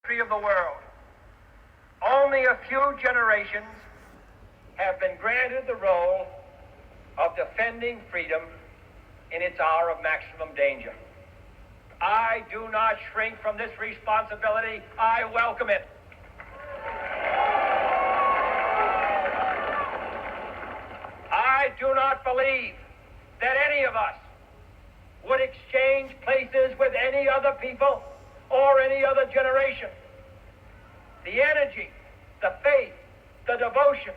history of the world, only a few generations have been granted the role of defending freedom in its hour of maximum danger. I do not shrink from this responsibility. I welcome it. I do not believe that any of us would exchange places with any other people or any other generation. The energy, the faith, the devotion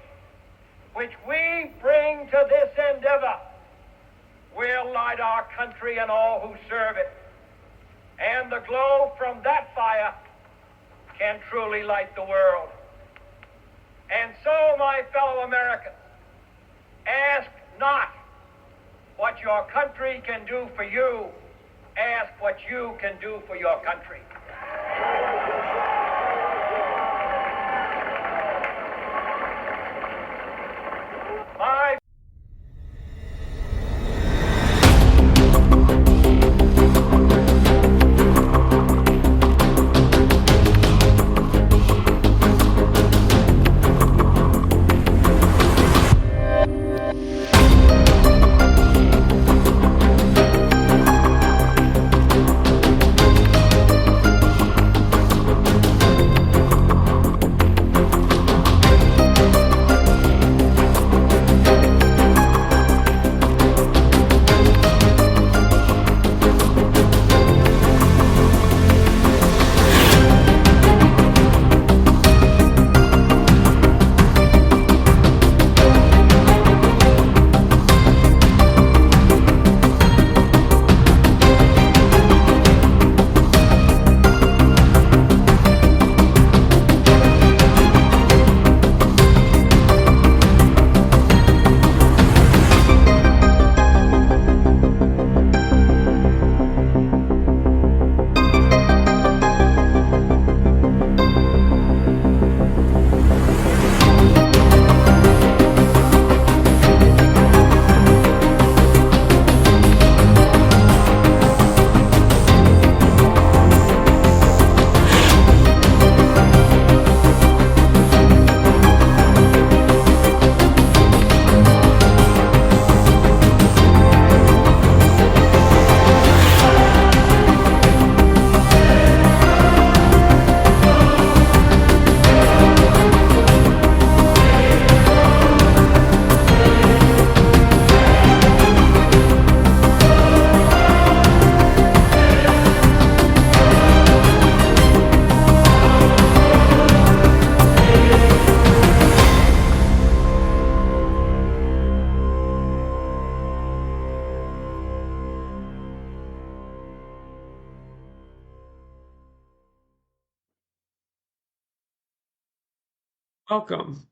which we bring to this endeavor will light our country and all who serve it. And the glow from that fire can truly light the world. And so, my fellow Americans, ask not what your country can do for you. Ask what you can do for your country. My Welcome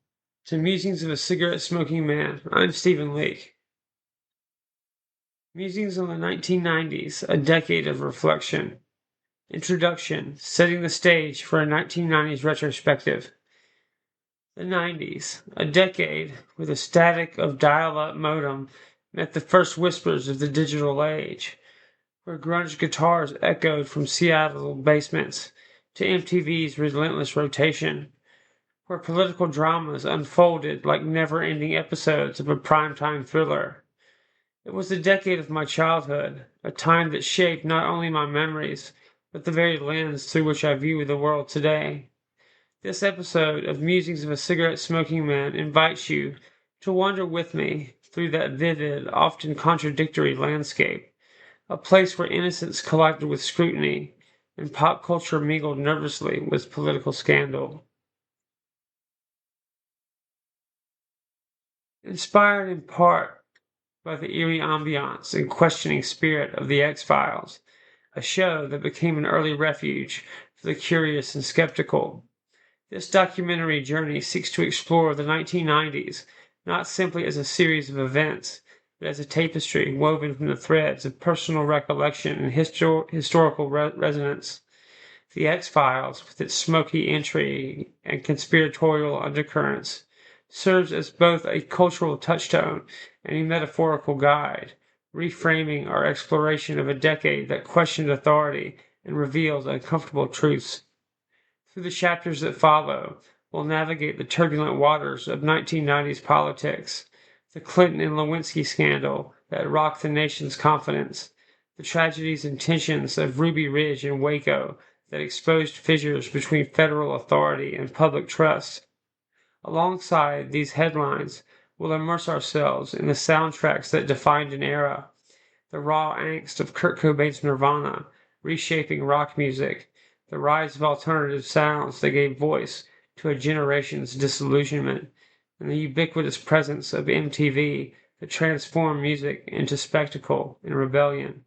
to Musings of a Cigarette-Smoking Man. I'm Stephen Lake. Musings on the 1990s, a decade of reflection. Introduction, setting the stage for a 1990s retrospective. The 90s, a decade where the static of dial-up modem met the first whispers of the digital age, where grunge guitars echoed from Seattle basements to MTV's relentless rotation, where political dramas unfolded like never-ending episodes of a primetime thriller. It was the decade of my childhood, a time that shaped not only my memories, but the very lens through which I view the world today. This episode of Musings of a Cigarette-Smoking Man invites you to wander with me through that vivid, often contradictory landscape, a place where innocence collided with scrutiny and pop culture mingled nervously with political scandal. Inspired in part by the eerie ambiance and questioning spirit of The X-Files, a show that became an early refuge for the curious and skeptical. This documentary journey seeks to explore the 1990s not simply as a series of events, but as a tapestry woven from the threads of personal recollection and historical resonance. The X-Files, with its smoky intrigue and conspiratorial undercurrents, serves as both a cultural touchstone and a metaphorical guide, reframing our exploration of a decade that questioned authority and revealed uncomfortable truths. Through the chapters that follow, we'll navigate the turbulent waters of 1990s politics, the Clinton and Lewinsky scandal that rocked the nation's confidence, the tragedies and tensions of Ruby Ridge and Waco that exposed fissures between federal authority and public trust. Alongside these headlines, we'll immerse ourselves in the soundtracks that defined an era, the raw angst of Kurt Cobain's Nirvana, reshaping rock music, the rise of alternative sounds that gave voice to a generation's disillusionment, and the ubiquitous presence of MTV that transformed music into spectacle and rebellion.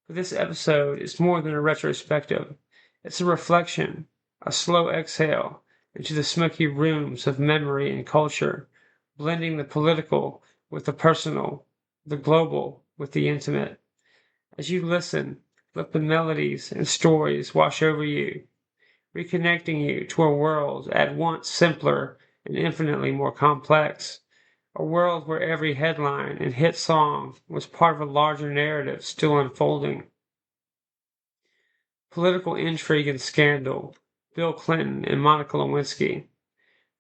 But this episode is more than a retrospective. It's a reflection, a slow exhale into the smoky rooms of memory and culture, blending the political with the personal, the global with the intimate. As you listen, let the melodies and stories wash over you, reconnecting you to a world at once simpler and infinitely more complex. A world where every headline and hit song was part of a larger narrative still unfolding. Political intrigue and scandal, Bill Clinton and Monica Lewinsky.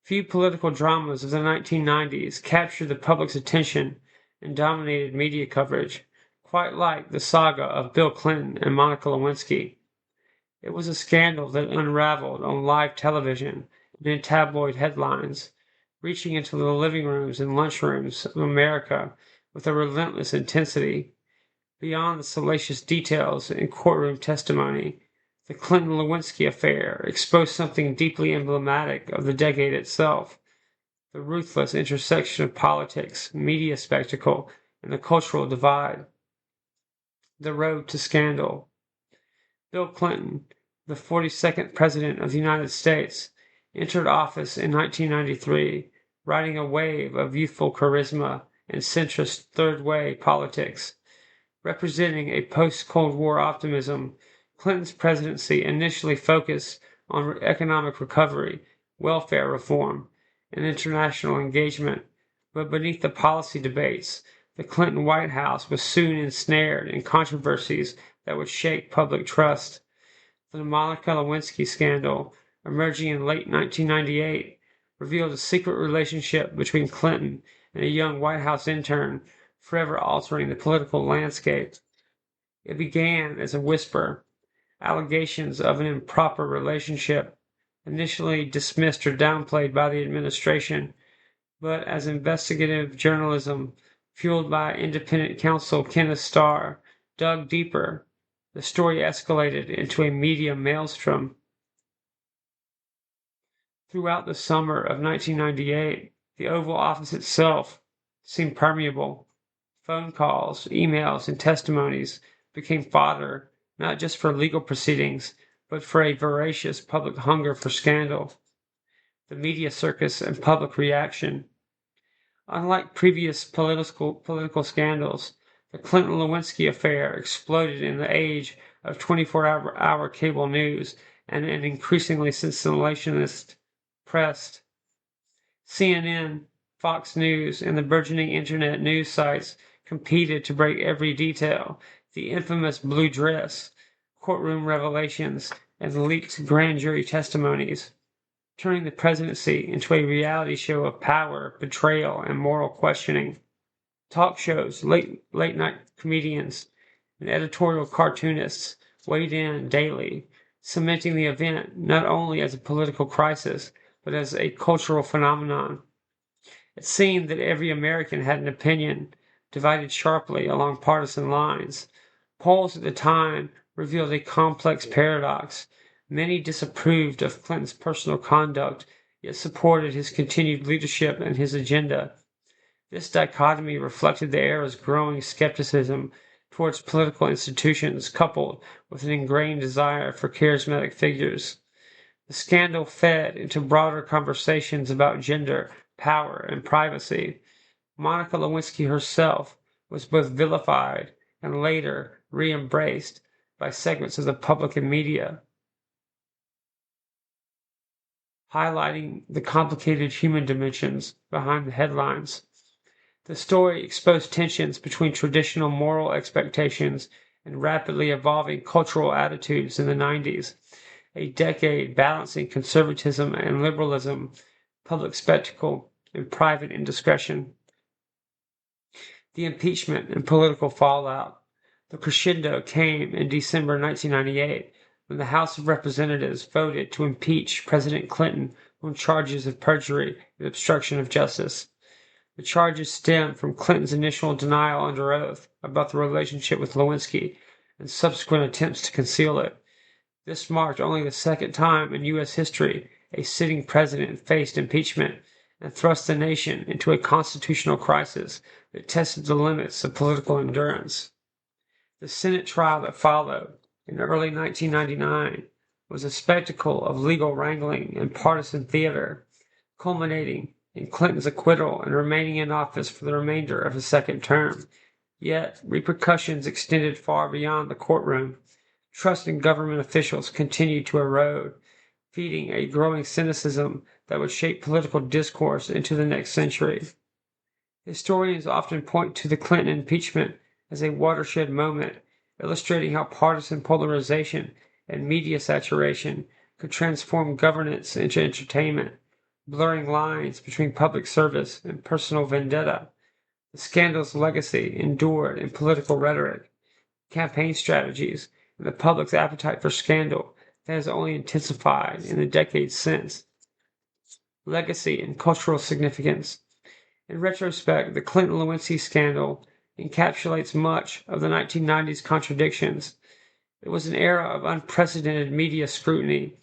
Few political dramas of the 1990s captured the public's attention and dominated media coverage, quite like the saga of Bill Clinton and Monica Lewinsky. It was a scandal that unraveled on live television and in tabloid headlines, reaching into the living rooms and lunchrooms of America with a relentless intensity. Beyond the salacious details and courtroom testimony, the Clinton-Lewinsky affair exposed something deeply emblematic of the decade itself, the ruthless intersection of politics, media spectacle, and the cultural divide. The road to scandal. Bill Clinton, the 42nd President of the United States, entered office in 1993, riding a wave of youthful charisma and centrist third-way politics. Representing a post-Cold War optimism, Clinton's presidency initially focused on economic recovery, welfare reform, and international engagement, but beneath the policy debates, the Clinton White House was soon ensnared in controversies that would shake public trust. The Monica Lewinsky scandal, emerging in late 1998, revealed a secret relationship between Clinton and a young White House intern, forever altering the political landscape. It began as a whisper, allegations of an improper relationship, initially dismissed or downplayed by the administration, but as investigative journalism, fueled by independent counsel Kenneth Starr, dug deeper, the story escalated into a media maelstrom. Throughout the summer of 1998, the Oval Office itself seemed permeable. Phone calls, emails, and testimonies became fodder not just for legal proceedings, but for a voracious public hunger for scandal. The media circus and public reaction. Unlike previous political scandals, the Clinton-Lewinsky affair exploded in the age of 24-hour cable news and an increasingly sensationalist press. CNN, Fox News, and the burgeoning internet news sites competed to break every detail. The infamous blue dress, courtroom revelations, and leaked grand jury testimonies, turning the presidency into a reality show of power, betrayal, and moral questioning. Talk shows, late-night comedians, and editorial cartoonists weighed in daily, cementing the event not only as a political crisis, but as a cultural phenomenon. It seemed that every American had an opinion, divided sharply along partisan lines. Polls at the time revealed a complex paradox. Many disapproved of Clinton's personal conduct, yet supported his continued leadership and his agenda. This dichotomy reflected the era's growing skepticism towards political institutions, coupled with an ingrained desire for charismatic figures. The scandal fed into broader conversations about gender, power, and privacy. Monica Lewinsky herself was both vilified and later re-embraced by segments of the public and media, highlighting the complicated human dimensions behind the headlines. The story exposed tensions between traditional moral expectations and rapidly evolving cultural attitudes in the 90s. a decade balancing conservatism and liberalism, public spectacle, and private indiscretion. The impeachment and political fallout. The crescendo came in December 1998 when the House of Representatives voted to impeach President Clinton on charges of perjury and obstruction of justice. The charges stem from Clinton's initial denial under oath about the relationship with Lewinsky and subsequent attempts to conceal it. This marked only the second time in U.S. history a sitting president faced impeachment and thrust the nation into a constitutional crisis that tested the limits of political endurance. The Senate trial that followed in early 1999 was a spectacle of legal wrangling and partisan theater, culminating in Clinton's acquittal and remaining in office for the remainder of his second term. Yet, repercussions extended far beyond the courtroom. Trust in government officials continued to erode, feeding a growing cynicism that would shape political discourse into the next century. Historians often point to the Clinton impeachment as a watershed moment, illustrating how partisan polarization and media saturation could transform governance into entertainment, blurring lines between public service and personal vendetta. The scandal's legacy endured in political rhetoric, campaign strategies, and the public's appetite for scandal that has only intensified in the decades since. Legacy and cultural significance. In retrospect, the Clinton-Lewinsky scandal encapsulates much of the 1990s contradictions. It was an era of unprecedented media scrutiny,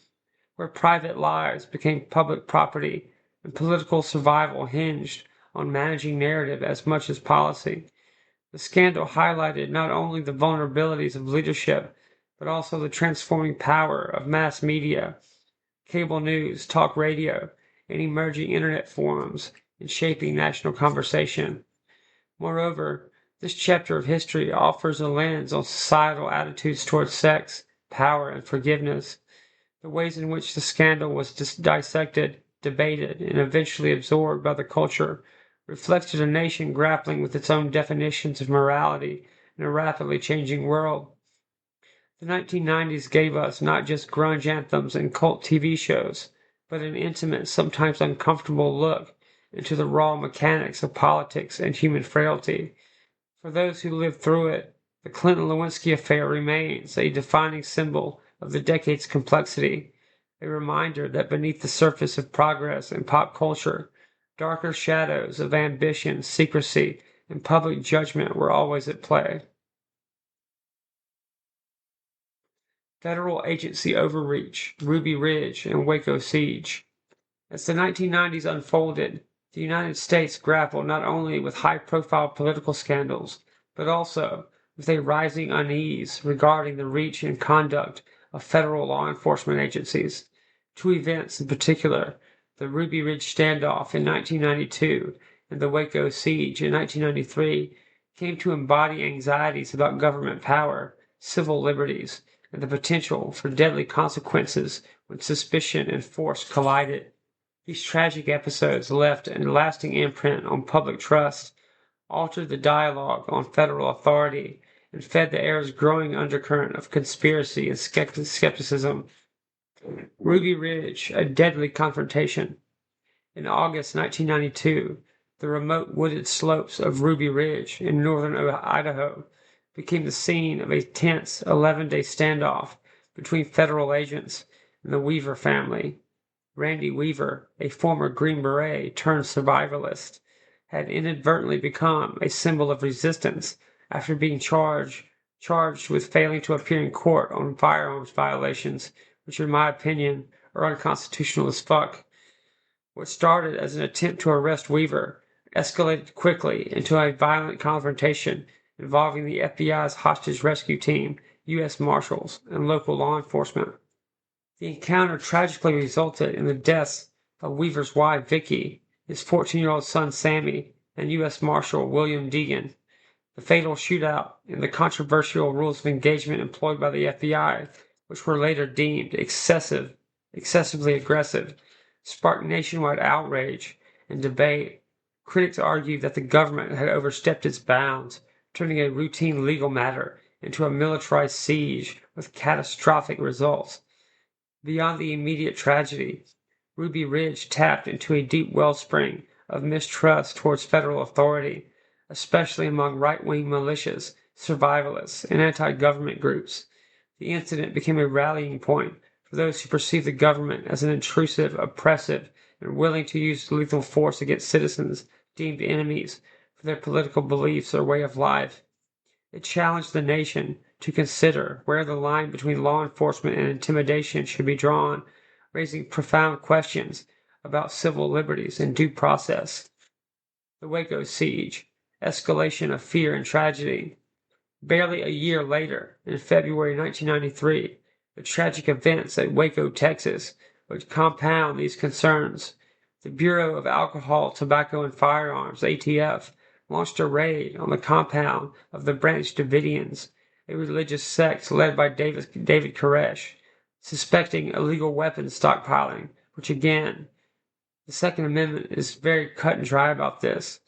where private lives became public property and political survival hinged on managing narrative as much as policy. The scandal highlighted not only the vulnerabilities of leadership, but also the transforming power of mass media, cable news, talk radio, and emerging internet forums in shaping national conversation. Moreover, this chapter of history offers a lens on societal attitudes towards sex, power, and forgiveness. The ways in which the scandal was dissected, debated, and eventually absorbed by the culture reflected a nation grappling with its own definitions of morality in a rapidly changing world. The 1990s gave us not just grunge anthems and cult TV shows, but an intimate, sometimes uncomfortable look into the raw mechanics of politics and human frailty. For those who lived through it, the Clinton-Lewinsky affair remains a defining symbol of the decade's complexity, a reminder that beneath the surface of progress and pop culture, darker shadows of ambition, secrecy, and public judgment were always at play. Federal agency overreach, Ruby Ridge, and Waco siege. As the 1990s unfolded, the United States grappled not only with high-profile political scandals, but also with a rising unease regarding the reach and conduct of federal law enforcement agencies. Two events in particular, the Ruby Ridge standoff in 1992 and the Waco siege in 1993, came to embody anxieties about government power, civil liberties, and the potential for deadly consequences when suspicion and force collided. These tragic episodes left a lasting imprint on public trust, altered the dialogue on federal authority, and fed the era's growing undercurrent of conspiracy and skepticism. Ruby Ridge, a deadly confrontation. In August 1992, the remote wooded slopes of Ruby Ridge in northern Idaho became the scene of a tense 11-day standoff between federal agents and the Weaver family. Randy Weaver, a former Green Beret turned survivalist, had inadvertently become a symbol of resistance after being charged with failing to appear in court on firearms violations, which in my opinion are unconstitutional as fuck. What started as an attempt to arrest Weaver escalated quickly into a violent confrontation involving the FBI's hostage rescue team, U.S. Marshals, and local law enforcement. The encounter tragically resulted in the deaths of Weaver's wife, Vicky, his 14-year-old son, Sammy, and U.S. Marshal William Deegan. The fatal shootout and the controversial rules of engagement employed by the FBI, which were later deemed excessively aggressive, sparked nationwide outrage and debate. Critics argued that the government had overstepped its bounds, turning a routine legal matter into a militarized siege with catastrophic results. Beyond the immediate tragedy, Ruby Ridge tapped into a deep wellspring of mistrust towards federal authority, especially among right-wing militias, survivalists, and anti-government groups. The incident became a rallying point for those who perceived the government as an intrusive, oppressive, and willing to use lethal force against citizens deemed enemies for their political beliefs or way of life. It challenged the nation to consider where the line between law enforcement and intimidation should be drawn, raising profound questions about civil liberties and due process. The Waco siege, escalation of fear and tragedy. Barely a year later, in February 1993, the tragic events at Waco, Texas, would compound these concerns. The Bureau of Alcohol, Tobacco, and Firearms, ATF, launched a raid on the compound of the Branch Davidians, a religious sect led by David Koresh, suspecting illegal weapons stockpiling, which again, the Second Amendment is very cut and dry about this.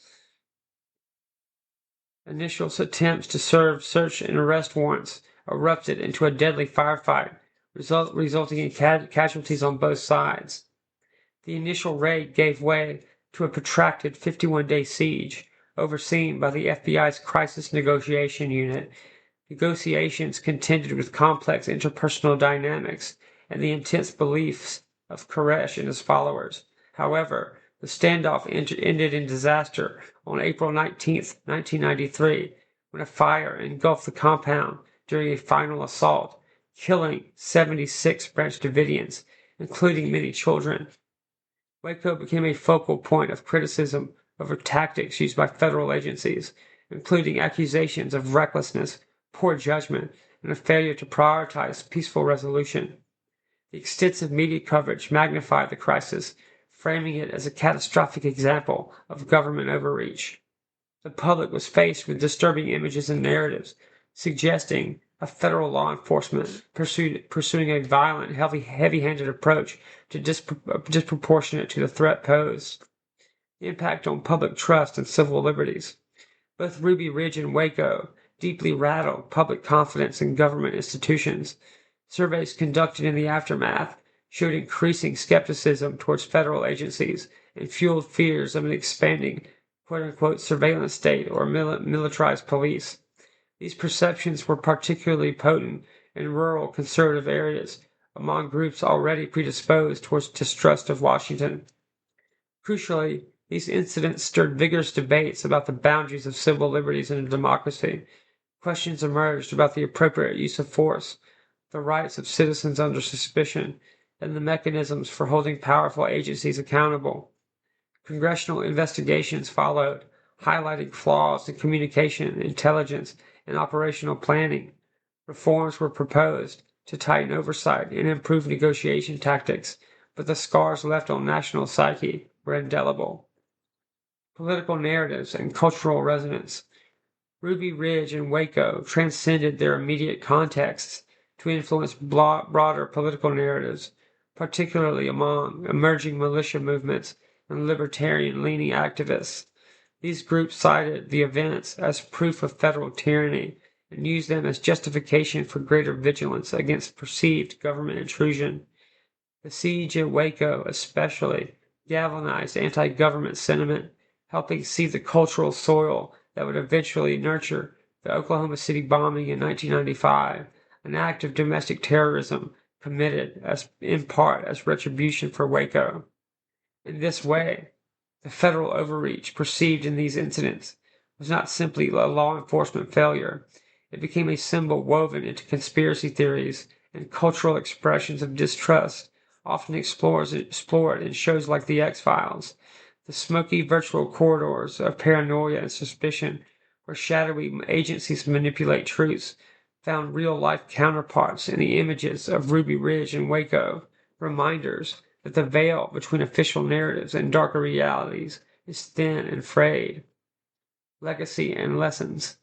Initial attempts to serve search and arrest warrants erupted into a deadly firefight, resulting in casualties on both sides. The initial raid gave way to a protracted 51-day siege, overseen by the FBI's Crisis Negotiation Unit. Negotiations contended with complex interpersonal dynamics and the intense beliefs of Koresh and his followers. However, the standoff ended in disaster on April 19, 1993, when a fire engulfed the compound during a final assault, killing 76 Branch Davidians, including many children. Waco became a focal point of criticism over tactics used by federal agencies, including accusations of recklessness, poor judgment, and a failure to prioritize peaceful resolution. The extensive media coverage magnified the crisis, framing it as a catastrophic example of government overreach. The public was faced with disturbing images and narratives, suggesting a federal law enforcement pursuing a violent, heavy-handed approach to disproportionate to the threat posed. The impact on public trust and civil liberties. Both Ruby Ridge and Waco deeply rattled public confidence in government institutions. Surveys conducted in the aftermath showed increasing skepticism towards federal agencies and fueled fears of an expanding quote-unquote surveillance state or militarized police. These perceptions were particularly potent in rural conservative areas among groups already predisposed towards distrust of Washington. Crucially, these incidents stirred vigorous debates about the boundaries of civil liberties in a democracy. Questions emerged about the appropriate use of force, the rights of citizens under suspicion, and the mechanisms for holding powerful agencies accountable. Congressional investigations followed, highlighting flaws in communication, intelligence, and operational planning. Reforms were proposed to tighten oversight and improve negotiation tactics, but the scars left on national psyche were indelible. Political narratives and cultural resonance. Ruby Ridge and Waco transcended their immediate contexts to influence broader political narratives, particularly among emerging militia movements and libertarian-leaning activists. These groups cited the events as proof of federal tyranny and used them as justification for greater vigilance against perceived government intrusion. The siege at Waco especially galvanized anti-government sentiment, helping seed the cultural soil that would eventually nurture the Oklahoma City bombing in 1995, an act of domestic terrorism committed in part as retribution for Waco. In this way, the federal overreach perceived in these incidents was not simply a law enforcement failure. It became a symbol woven into conspiracy theories and cultural expressions of distrust, often explored in shows like The X-Files. The smoky virtual corridors of paranoia and suspicion, where shadowy agencies manipulate truths, found real-life counterparts in the images of Ruby Ridge and Waco, reminders that the veil between official narratives and darker realities is thin and frayed. Legacy and lessons.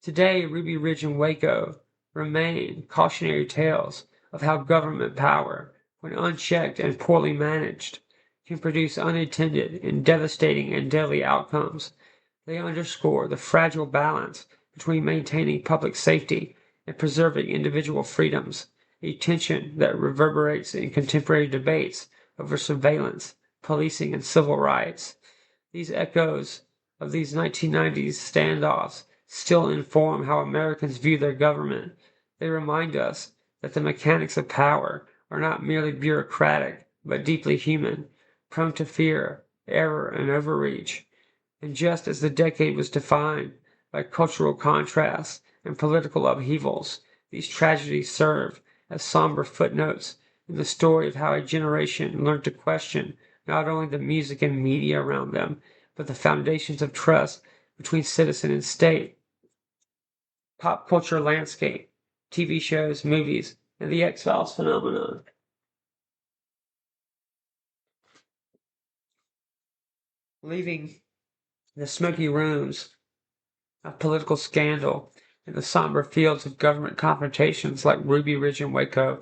Today, Ruby Ridge and Waco remain cautionary tales of how government power, when unchecked and poorly managed, can produce unintended and devastating and deadly outcomes. They underscore the fragile balance between maintaining public safety and preserving individual freedoms, a tension that reverberates in contemporary debates over surveillance, policing, and civil rights. These echoes of these 1990s standoffs still inform how Americans view their government. They remind us that the mechanics of power are not merely bureaucratic, but deeply human, prone to fear, error, and overreach. And just as the decade was defined by cultural contrasts and political upheavals, these tragedies serve as somber footnotes in the story of how a generation learned to question not only the music and media around them, but the foundations of trust between citizen and state. Pop culture landscape, TV shows, movies, and the X-Files phenomenon. Leaving the smoky rooms of political scandal and the somber fields of government confrontations like Ruby Ridge and Waco,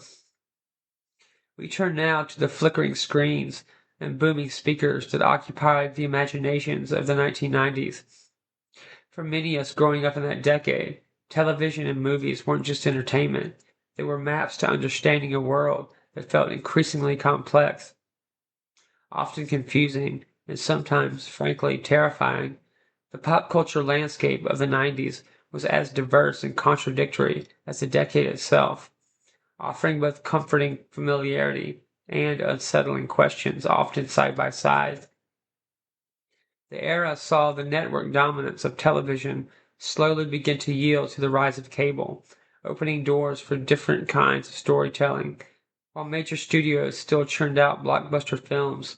we turn now to the flickering screens and booming speakers that occupied the imaginations of the 1990s. For many of us growing up in that decade, television and movies weren't just entertainment, they were maps to understanding a world that felt increasingly complex, often confusing, and sometimes, frankly, terrifying. The pop culture landscape of the 90s was as diverse and contradictory as the decade itself, offering both comforting familiarity and unsettling questions, often side by side. The era saw the network dominance of television slowly begin to yield to the rise of cable, opening doors for different kinds of storytelling. While major studios still churned out blockbuster films,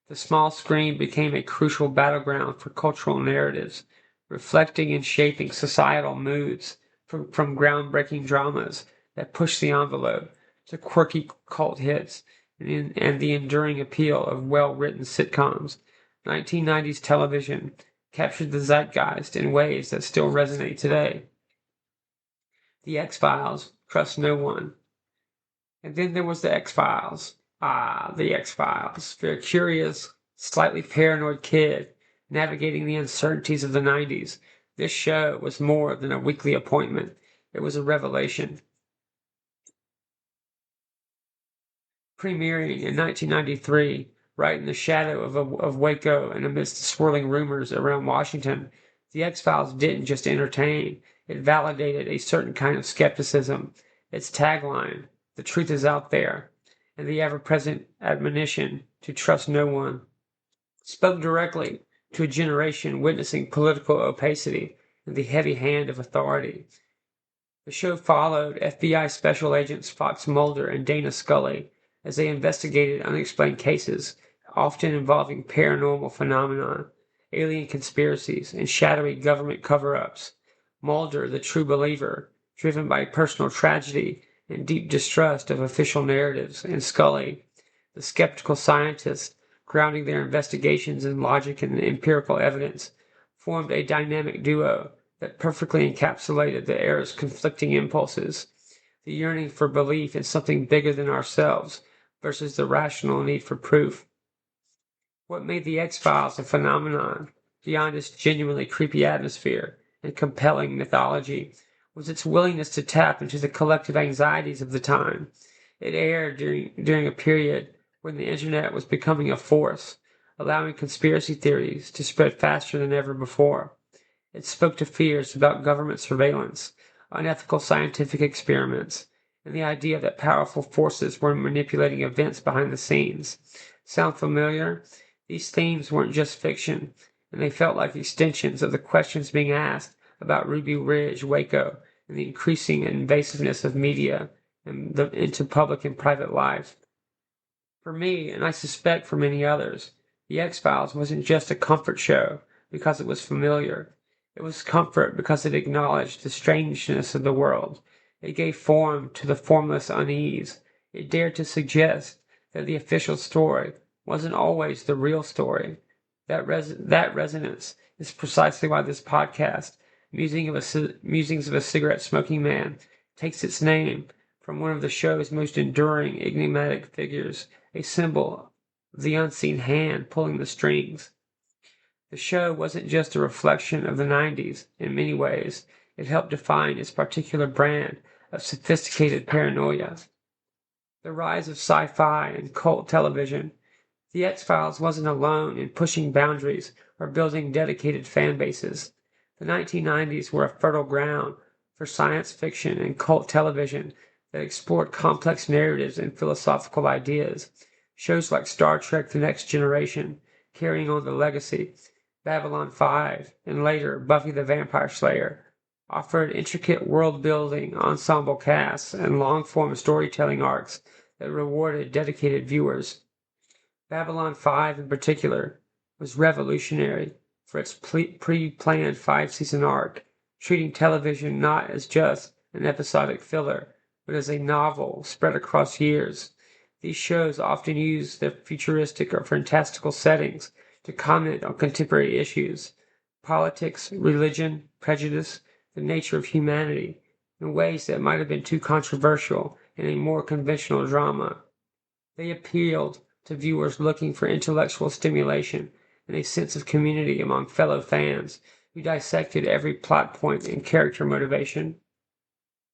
the small screen became a crucial battleground for cultural narratives, reflecting and shaping societal moods from groundbreaking dramas that push the envelope to quirky cult hits and the enduring appeal of well-written sitcoms. 1990s television captured the zeitgeist in ways that still resonate today. The X-Files, Trust No One. And then there was the X-Files. The X-Files. For a curious, slightly paranoid kid navigating the uncertainties of the 90s, this show was more than a weekly appointment. It was a revelation. Premiering in 1993, right in the shadow of Waco and amidst the swirling rumors around Washington, the X-Files didn't just entertain, it validated a certain kind of skepticism. Its tagline, "The truth is out there," and the ever-present admonition to trust no one, spoke directly to a generation witnessing political opacity and the heavy hand of authority. The show followed FBI Special Agents Fox Mulder and Dana Scully as they investigated unexplained cases, often involving paranormal phenomena, alien conspiracies, and shadowy government cover-ups. Mulder, the true believer, driven by personal tragedy and deep distrust of official narratives, and Scully, the skeptical scientist, grounding their investigations in logic and empirical evidence, formed a dynamic duo that perfectly encapsulated the era's conflicting impulses, the yearning for belief in something bigger than ourselves versus the rational need for proof. What made the X-Files a phenomenon, beyond its genuinely creepy atmosphere and compelling mythology, was its willingness to tap into the collective anxieties of the time. It aired during a period when the internet was becoming a force, allowing conspiracy theories to spread faster than ever before. It spoke to fears about government surveillance, unethical scientific experiments, and the idea that powerful forces were manipulating events behind the scenes. Sound familiar? These themes weren't just fiction, and they felt like extensions of the questions being asked about Ruby Ridge, Waco, and the increasing invasiveness of media into public and private life. For me, and I suspect for many others, The X-Files wasn't just a comfort show because it was familiar. It was comfort because it acknowledged the strangeness of the world. It gave form to the formless unease. It dared to suggest that the official story wasn't always the real story. That resonance is precisely why this podcast, Musings of a Cigarette-Smoking Man, takes its name from one of the show's most enduring enigmatic figures, a symbol of the unseen hand pulling the strings. The show wasn't just a reflection of the 90s in many ways. It helped define its particular brand of sophisticated paranoia. The rise of sci-fi and cult television. The X-Files wasn't alone in pushing boundaries or building dedicated fan bases. The 1990s were a fertile ground for science fiction and cult television that explored complex narratives and philosophical ideas. Shows like Star Trek The Next Generation, carrying on the legacy, Babylon 5, and later Buffy the Vampire Slayer, offered intricate world-building ensemble casts and long-form storytelling arcs that rewarded dedicated viewers. Babylon 5 in particular was revolutionary for its pre-planned 5-season arc, treating television not as just an episodic filler, but as a novel spread across years. These shows often use their futuristic or fantastical settings to comment on contemporary issues, politics, religion, prejudice, the nature of humanity, in ways that might have been too controversial in a more conventional drama. They appealed to viewers looking for intellectual stimulation and a sense of community among fellow fans who dissected every plot point and character motivation.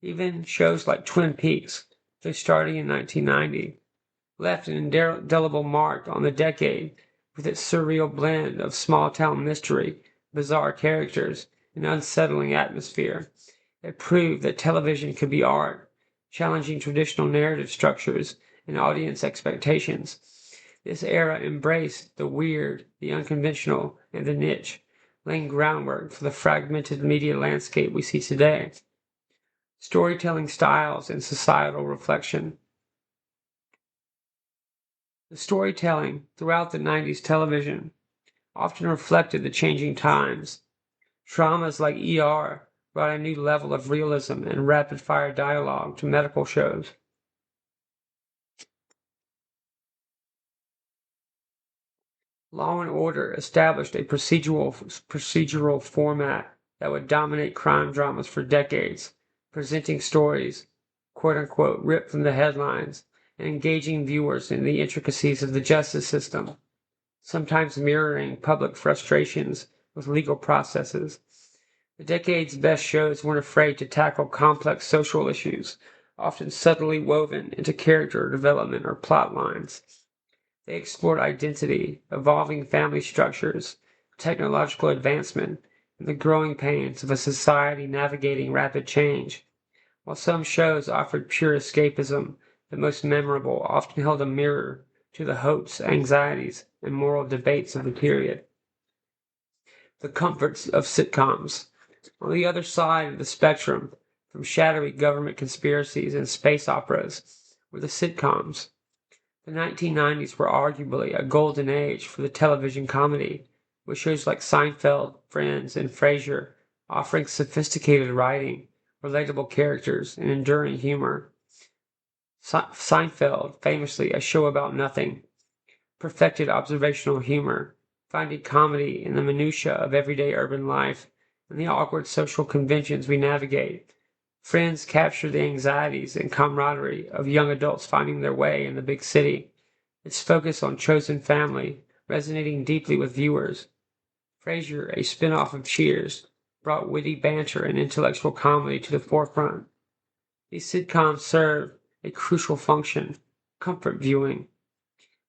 Even shows like Twin Peaks, though starting in 1990, left an indelible mark on the decade with its surreal blend of small-town mystery, bizarre characters, and unsettling atmosphere. It proved that television could be art, challenging traditional narrative structures and audience expectations. This era embraced the weird, the unconventional, and the niche, laying groundwork for the fragmented media landscape we see today. Storytelling styles and societal reflection. The storytelling throughout the 90s television often reflected the changing times. Dramas like ER brought a new level of realism and rapid-fire dialogue to medical shows. Law and Order established a procedural format that would dominate crime dramas for decades, presenting stories, quote-unquote, ripped from the headlines, and engaging viewers in the intricacies of the justice system, sometimes mirroring public frustrations with legal processes. The decade's best shows weren't afraid to tackle complex social issues, often subtly woven into character development or plot lines. They explored identity, evolving family structures, technological advancement, and the growing pains of a society navigating rapid change. While some shows offered pure escapism, the most memorable often held a mirror to the hopes, anxieties, and moral debates of the period. The comforts of sitcoms. On the other side of the spectrum, from shadowy government conspiracies and space operas, were the sitcoms. The 1990s were arguably a golden age for the television comedy, with shows like Seinfeld, Friends, and Frasier offering sophisticated writing, relatable characters, and enduring humor. Seinfeld, famously a show about nothing, perfected observational humor, finding comedy in the minutiae of everyday urban life and the awkward social conventions we navigate. Friends capture the anxieties and camaraderie of young adults finding their way in the big city, its focus on chosen family resonating deeply with viewers. Frasier, a spin-off of Cheers, brought witty banter and intellectual comedy to the forefront. These sitcoms serve a crucial function, comfort viewing.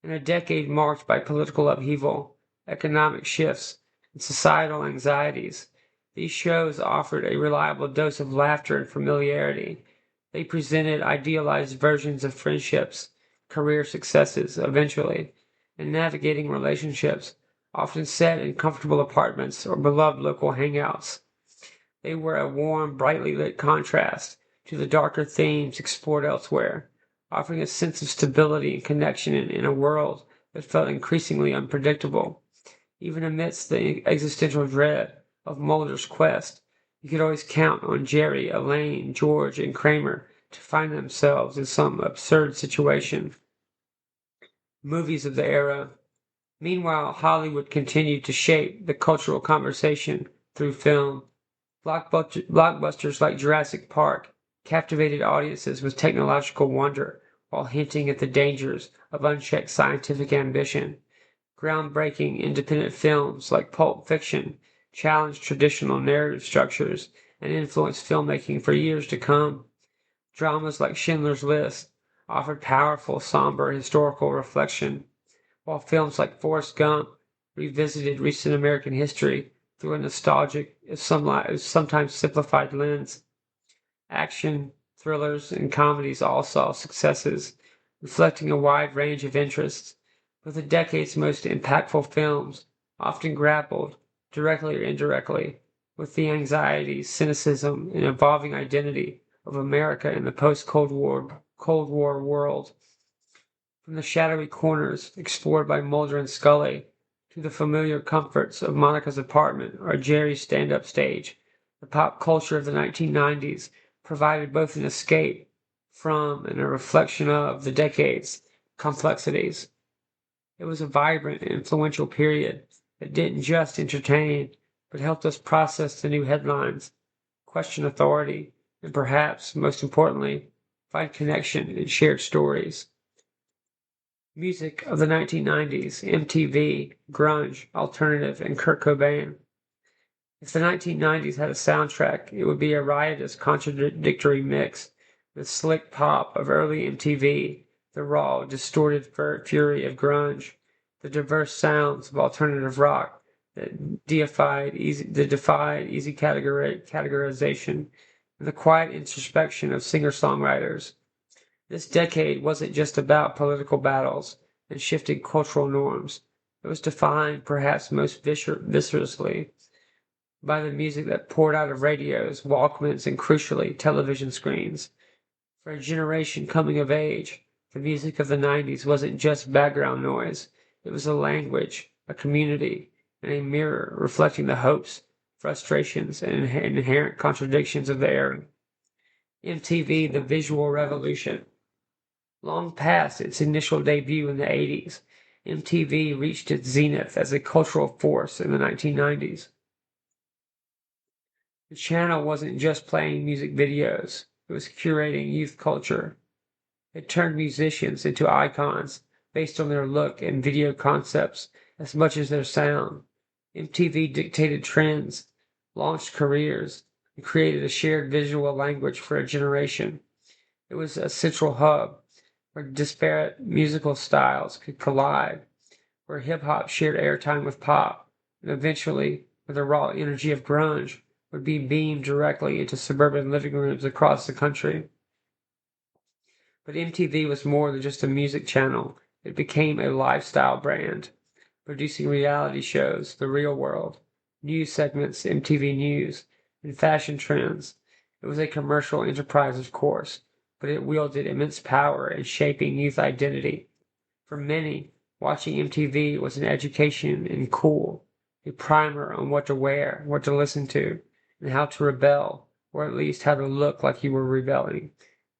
In a decade marked by political upheaval, economic shifts, and societal anxieties, these shows offered a reliable dose of laughter and familiarity. They presented idealized versions of friendships, career successes eventually, and navigating relationships, often set in comfortable apartments or beloved local hangouts. They were a warm, brightly lit contrast to the darker themes explored elsewhere, offering a sense of stability and connection in a world that felt increasingly unpredictable. Even amidst the existential dread of Mulder's quest, you could always count on Jerry, Elaine, George, and Kramer to find themselves in some absurd situation. Movies of the era. Meanwhile, Hollywood continued to shape the cultural conversation through film. Blockbusters like Jurassic Park captivated audiences with technological wonder while hinting at the dangers of unchecked scientific ambition. Groundbreaking independent films like Pulp Fiction challenged traditional narrative structures and influenced filmmaking for years to come. Dramas like Schindler's List offered powerful, somber historical reflection, while films like Forrest Gump revisited recent American history through a nostalgic, if sometimes simplified lens. Action, thrillers, and comedies all saw successes, reflecting a wide range of interests, but the decade's most impactful films often grappled, directly or indirectly, with the anxieties, cynicism, and evolving identity of America in the post-Cold War world. From the shadowy corners explored by Mulder and Scully to the familiar comforts of Monica's apartment or Jerry's stand-up stage, the pop culture of the 1990s provided both an escape from and a reflection of the decade's complexities. It was a vibrant and influential period that didn't just entertain, but helped us process the new headlines, question authority, and perhaps, most importantly, find connection in shared stories. Music of the 1990s, MTV, grunge, alternative, and Kurt Cobain. If the 1990s had a soundtrack, it would be a riotous, contradictory mix, the slick pop of early MTV, the raw, distorted fury of grunge, the diverse sounds of alternative rock that defied easy categorization, and the quiet introspection of singer-songwriters. This decade wasn't just about political battles and shifting cultural norms. It was defined, perhaps most viscerally, by the music that poured out of radios, Walkmans, and crucially, television screens. For a generation coming of age, the music of the 90s wasn't just background noise. It was a language, a community, and a mirror reflecting the hopes, frustrations, and inherent contradictions of the era. MTV, the visual revolution. Long past its initial debut in the 80s, MTV reached its zenith as a cultural force in the 1990s. The channel wasn't just playing music videos, it was curating youth culture. It turned musicians into icons based on their look and video concepts as much as their sound. MTV dictated trends, launched careers, and created a shared visual language for a generation. It was a central hub where disparate musical styles could collide, where hip-hop shared airtime with pop, and eventually, where the raw energy of grunge would be beamed directly into suburban living rooms across the country. But MTV was more than just a music channel. It became a lifestyle brand, producing reality shows, The Real World, news segments, MTV News, and fashion trends. It was a commercial enterprise, of course, but it wielded immense power in shaping youth identity. For many, watching MTV was an education in cool, a primer on what to wear, what to listen to, and how to rebel, or at least how to look like you were rebelling.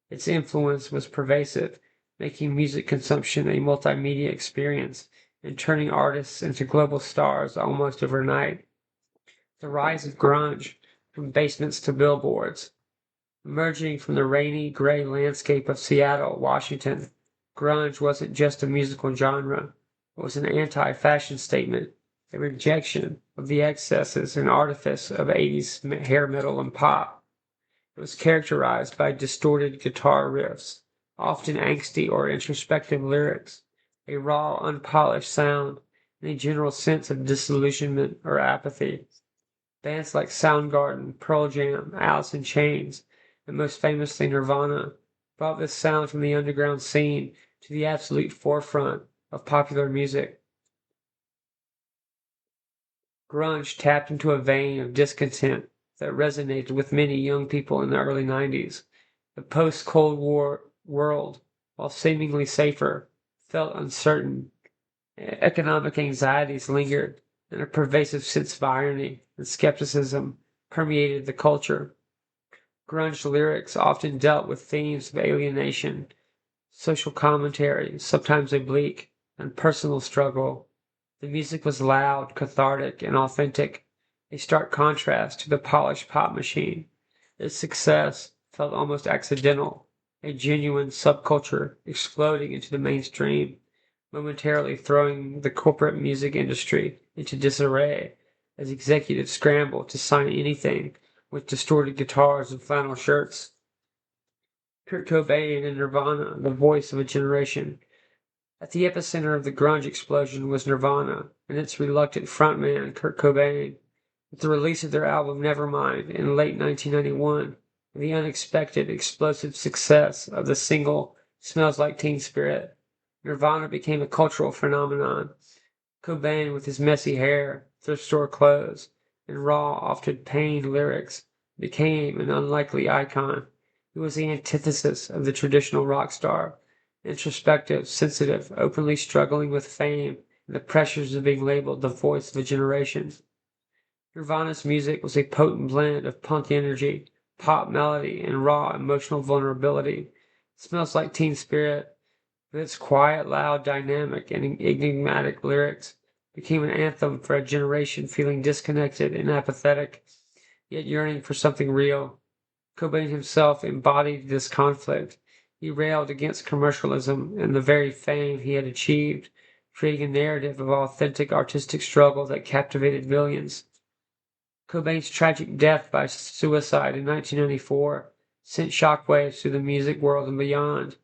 Its influence was pervasive, making music consumption a multimedia experience and turning artists into global stars almost overnight. The rise of grunge, from basements to billboards. Emerging from the rainy, gray landscape of Seattle, Washington, grunge wasn't just a musical genre. It was an anti-fashion statement, a rejection of the excesses and artifice of 80s hair metal and pop. It was characterized by distorted guitar riffs, often angsty or introspective lyrics, a raw, unpolished sound, and a general sense of disillusionment or apathy. Bands like Soundgarden, Pearl Jam, Alice in Chains, and most famously Nirvana brought this sound from the underground scene to the absolute forefront of popular music. Grunge tapped into a vein of discontent that resonated with many young people in the early 90s. The post-Cold War world, while seemingly safer, felt uncertain. Economic anxieties lingered, and a pervasive sense of irony and skepticism permeated the culture. Grunge lyrics often dealt with themes of alienation, social commentary, sometimes oblique, and personal struggle. The music was loud, cathartic, and authentic, a stark contrast to the polished pop machine. Its success felt almost accidental, a genuine subculture exploding into the mainstream, momentarily throwing the corporate music industry into disarray as executives scrambled to sign anything with distorted guitars and flannel shirts. Kurt Cobain and Nirvana, the voice of a generation. At the epicenter of the grunge explosion was Nirvana and its reluctant frontman, Kurt Cobain. With the release of their album Nevermind in late 1991, and the unexpected, explosive success of the single Smells Like Teen Spirit, Nirvana became a cultural phenomenon. Cobain, with his messy hair, thrift store clothes, and raw, often pained lyrics, became an unlikely icon. He was the antithesis of the traditional rock star, introspective, sensitive, openly struggling with fame and the pressures of being labeled the voice of a generation. Nirvana's music was a potent blend of punk energy, pop melody, and raw emotional vulnerability. It Smells Like Teen Spirit, with its quiet, loud, dynamic, and enigmatic lyrics, became an anthem for a generation feeling disconnected and apathetic, yet yearning for something real. Cobain himself embodied this conflict. He railed against commercialism and the very fame he had achieved, creating a narrative of authentic artistic struggle that captivated millions. Cobain's tragic death by suicide in 1994 sent shockwaves through the music world and beyond.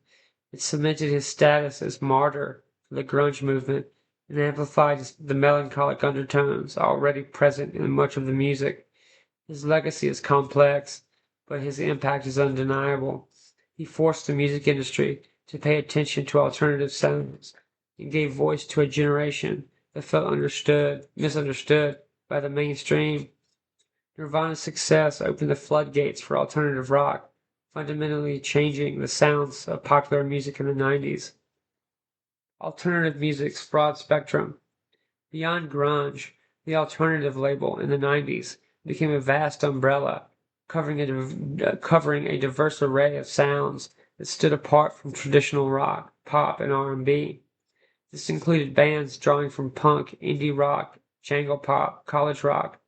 It cemented his status as martyr for the grunge movement and amplified the melancholic undertones already present in much of the music. His legacy is complex, but his impact is undeniable. He forced the music industry to pay attention to alternative sounds and gave voice to a generation that felt misunderstood by the mainstream. Nirvana's success opened the floodgates for alternative rock, fundamentally changing the sounds of popular music in the 90s. Alternative music's broad spectrum. Beyond grunge, the alternative label in the 90s became a vast umbrella, covering a diverse array of sounds that stood apart from traditional rock, pop, and R&B. This included bands drawing from punk, indie rock, jangle pop, college rock,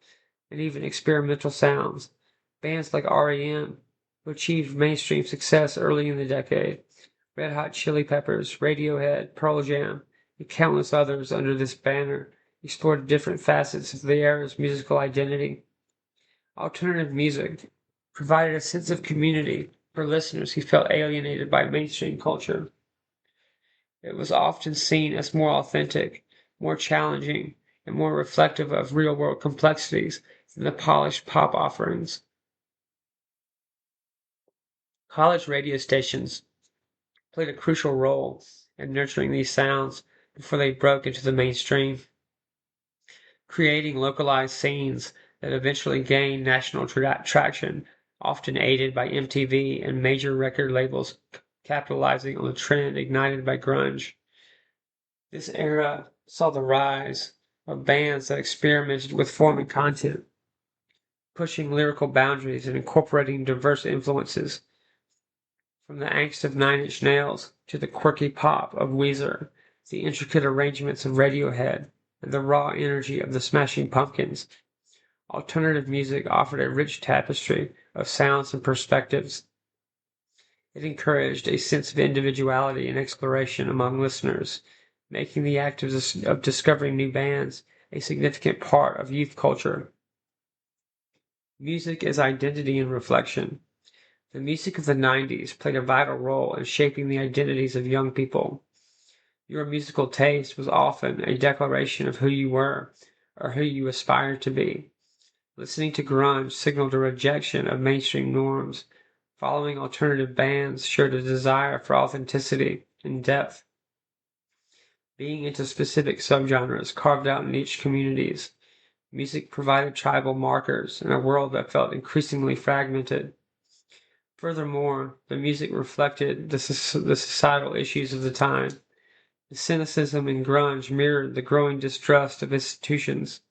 and even experimental sounds. Bands like REM, who achieved mainstream success early in the decade, Red Hot Chili Peppers, Radiohead, Pearl Jam, and countless others under this banner explored different facets of the era's musical identity. Alternative music provided a sense of community for listeners who felt alienated by mainstream culture. It was often seen as more authentic, more challenging, and more reflective of real-world complexities than the polished pop offerings. College radio stations played a crucial role in nurturing these sounds before they broke into the mainstream, creating localized scenes that eventually gained national traction, often aided by MTV and major record labels capitalizing on the trend ignited by grunge. This era saw the rise of bands that experimented with form and content, pushing lyrical boundaries and incorporating diverse influences, from the angst of Nine Inch Nails to the quirky pop of Weezer, the intricate arrangements of Radiohead, and the raw energy of the Smashing Pumpkins. Alternative music offered a rich tapestry of sounds and perspectives. It encouraged a sense of individuality and exploration among listeners, making the act of discovering new bands a significant part of youth culture. Music as identity and reflection. The music of the 90s played a vital role in shaping the identities of young people. Your musical taste was often a declaration of who you were or who you aspired to be. Listening to grunge signaled a rejection of mainstream norms. Following alternative bands showed a desire for authenticity and depth. Being into specific subgenres carved out niche communities. Music provided tribal markers in a world that felt increasingly fragmented. Furthermore, the music reflected the societal issues of the time. The cynicism in grunge mirrored the growing distrust of institutions,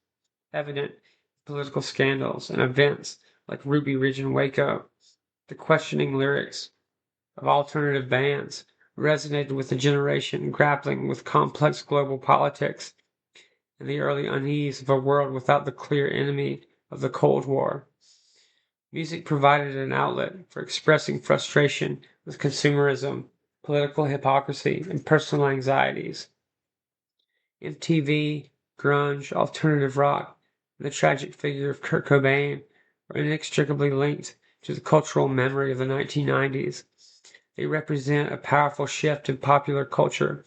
evident in political scandals and events like Ruby Ridge and Waco. The questioning lyrics of alternative bands resonated with a generation grappling with complex global politics and the early unease of a world without the clear enemy of the Cold War. Music provided an outlet for expressing frustration with consumerism, political hypocrisy, and personal anxieties. MTV, grunge, alternative rock, and the tragic figure of Kurt Cobain were inextricably linked to the cultural memory of the 1990s. They represent a powerful shift in popular culture,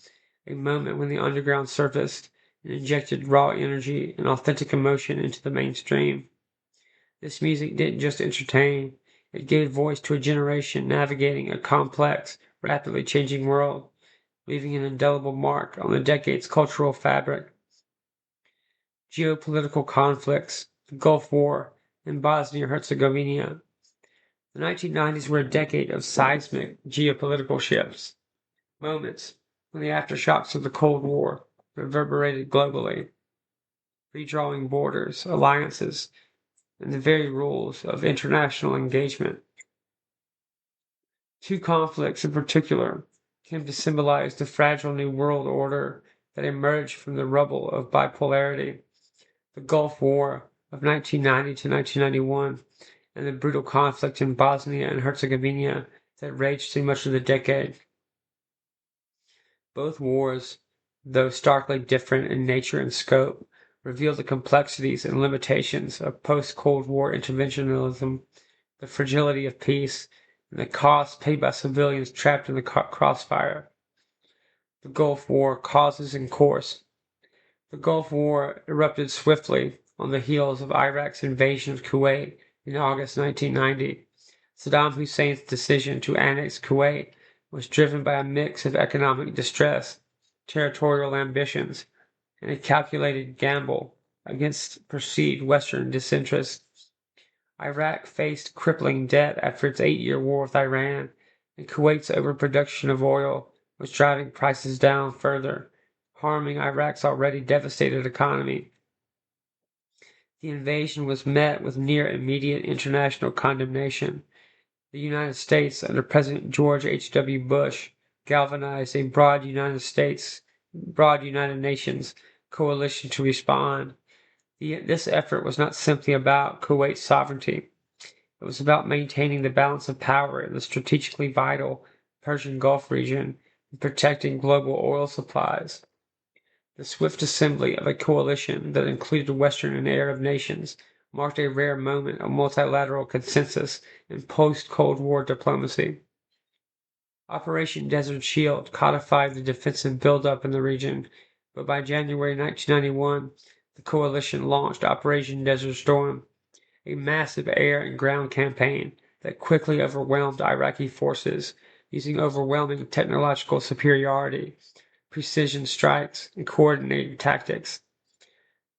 a moment when the underground surfaced and injected raw energy and authentic emotion into the mainstream. This music didn't just entertain, it gave voice to a generation navigating a complex, rapidly changing world, leaving an indelible mark on the decade's cultural fabric. Geopolitical conflicts, the Gulf War, and Bosnia-Herzegovina. The 1990s were a decade of seismic geopolitical shifts, moments when the aftershocks of the Cold War reverberated globally, redrawing borders, alliances, and the very rules of international engagement. Two conflicts in particular came to symbolize the fragile new world order that emerged from the rubble of bipolarity: the Gulf War of 1990 to 1991 and the brutal conflict in Bosnia and Herzegovina that raged through much of the decade. Both wars, though starkly different in nature and scope, reveal the complexities and limitations of post-Cold War interventionism, the fragility of peace, and the cost paid by civilians trapped in the crossfire. The Gulf War causes and course. The Gulf War erupted swiftly on the heels of Iraq's invasion of Kuwait in August 1990. Saddam Hussein's decision to annex Kuwait was driven by a mix of economic distress, territorial ambitions, and a calculated gamble against perceived Western disinterest. Iraq faced crippling debt after its 8-year war with Iran, and Kuwait's overproduction of oil was driving prices down further, harming Iraq's already devastated economy. The invasion was met with near immediate international condemnation. The United States, under President George H.W. Bush, galvanized a broad United Nations coalition to respond. This effort was not simply about Kuwait's sovereignty. It was about maintaining the balance of power in the strategically vital Persian Gulf region and protecting global oil supplies. The swift assembly of a coalition that included Western and Arab nations marked a rare moment of multilateral consensus in post-Cold War diplomacy. Operation Desert Shield codified the defensive buildup in the region, but by January 1991, the coalition launched Operation Desert Storm, a massive air and ground campaign that quickly overwhelmed Iraqi forces using overwhelming technological superiority, precision strikes, and coordinated tactics.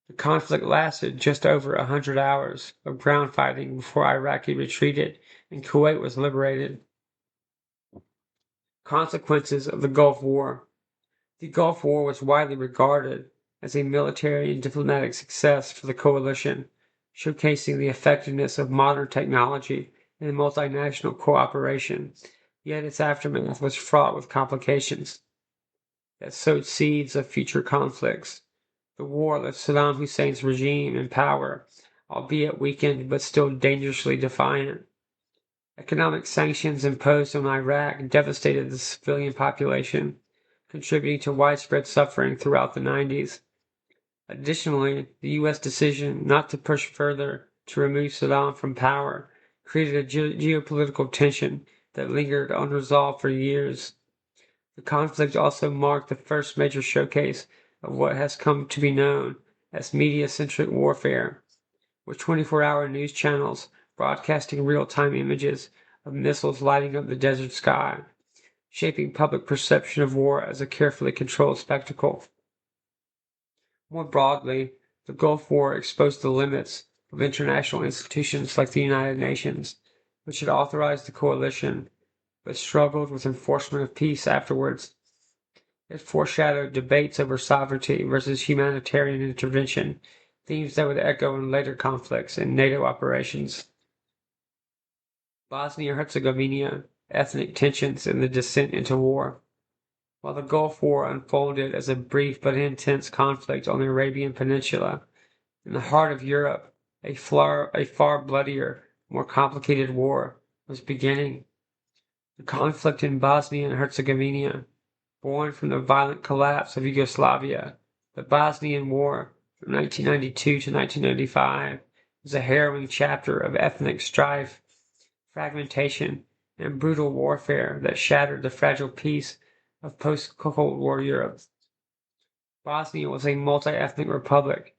The conflict lasted just over 100 hours of ground fighting before Iraqi retreated and Kuwait was liberated. Consequences of the Gulf War. The Gulf War was widely regarded as a military and diplomatic success for the coalition, showcasing the effectiveness of modern technology and multinational cooperation, yet its aftermath was fraught with complications that sowed seeds of future conflicts. The war left Saddam Hussein's regime in power, albeit weakened but still dangerously defiant. Economic sanctions imposed on Iraq devastated the civilian population, contributing to widespread suffering throughout the 90s. Additionally, the U.S. decision not to push further to remove Saddam from power created a geopolitical tension that lingered unresolved for years. The conflict also marked the first major showcase of what has come to be known as media-centric warfare, with 24-hour news channels broadcasting real-time images of missiles lighting up the desert sky, shaping public perception of war as a carefully controlled spectacle. More broadly, the Gulf War exposed the limits of international institutions like the United Nations, which had authorized the coalition but struggled with enforcement of peace afterwards. It foreshadowed debates over sovereignty versus humanitarian intervention, themes that would echo in later conflicts and NATO operations. Bosnia-Herzegovina, ethnic tensions, and the descent into war. While the Gulf War unfolded as a brief but intense conflict on the Arabian Peninsula, in the heart of Europe, a far bloodier, more complicated war was beginning. The conflict in Bosnia and Herzegovina, born from the violent collapse of Yugoslavia, the Bosnian War from 1992 to 1995, was a harrowing chapter of ethnic strife, fragmentation, and brutal warfare that shattered the fragile peace of post-Cold War Europe. Bosnia was a multi-ethnic republic,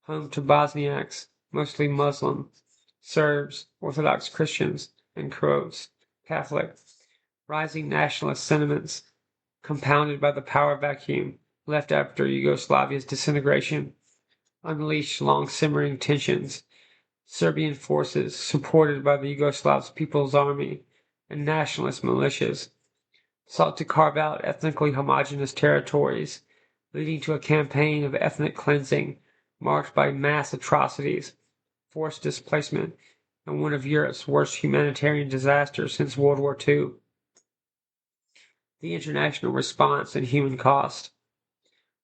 home to Bosniaks, mostly Muslim, Serbs, Orthodox Christians, and Croats, Catholic. Rising nationalist sentiments, compounded by the power vacuum left after Yugoslavia's disintegration, unleashed long-simmering tensions. Serbian forces, supported by the Yugoslav People's Army and nationalist militias, sought to carve out ethnically homogeneous territories, leading to a campaign of ethnic cleansing marked by mass atrocities, forced displacement, and one of Europe's worst humanitarian disasters since World War II. The international response and human cost.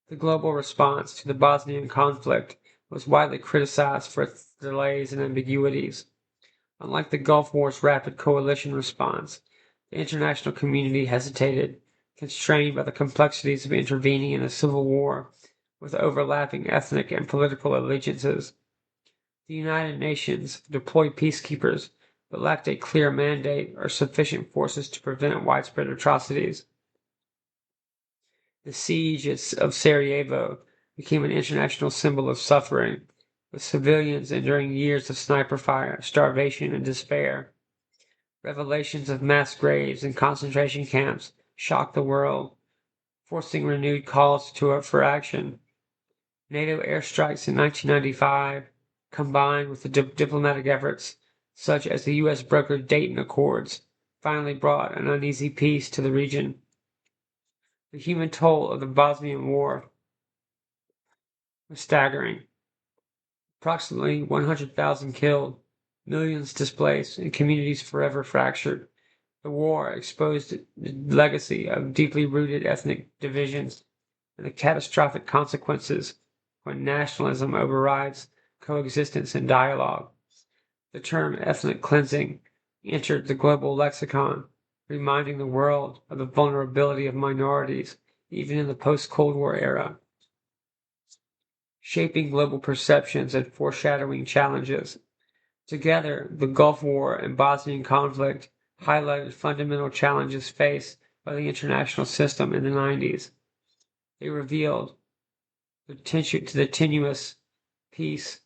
The global response to the Bosnian conflict was widely criticized for its delays and ambiguities. Unlike the Gulf War's rapid coalition response, the international community hesitated, constrained by the complexities of intervening in a civil war with overlapping ethnic and political allegiances. The United Nations deployed peacekeepers, but lacked a clear mandate or sufficient forces to prevent widespread atrocities. The siege of Sarajevo became an international symbol of suffering, with civilians enduring years of sniper fire, starvation, and despair. Revelations of mass graves and concentration camps shocked the world, forcing renewed calls for action. NATO airstrikes in 1995, combined with the diplomatic efforts such as the U.S. brokered Dayton Accords, finally brought an uneasy peace to the region. The human toll of the Bosnian War was staggering. Approximately 100,000 killed, millions displaced, and communities forever fractured. The war exposed the legacy of deeply rooted ethnic divisions and the catastrophic consequences when nationalism overrides coexistence and dialogue. The term ethnic cleansing entered the global lexicon, reminding the world of the vulnerability of minorities even in the post-Cold War era, shaping global perceptions and foreshadowing challenges. Together, the Gulf War and Bosnian conflict highlighted fundamental challenges faced by the international system in the 90s. They revealed the tenuous peace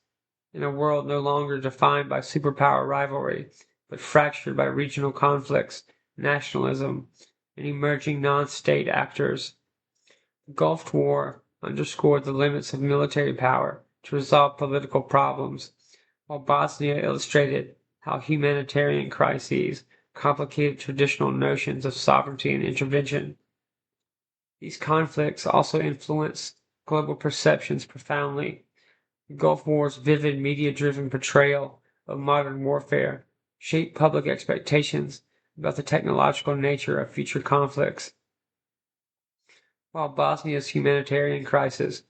in a world no longer defined by superpower rivalry, but fractured by regional conflicts, nationalism, and emerging non-state actors. The Gulf War underscored the limits of military power to resolve political problems, while Bosnia illustrated how humanitarian crises complicated traditional notions of sovereignty and intervention. These conflicts also influenced global perceptions profoundly. The Gulf War's vivid media-driven portrayal of modern warfare shaped public expectations about the technological nature of future conflicts, while Bosnia's humanitarian crisis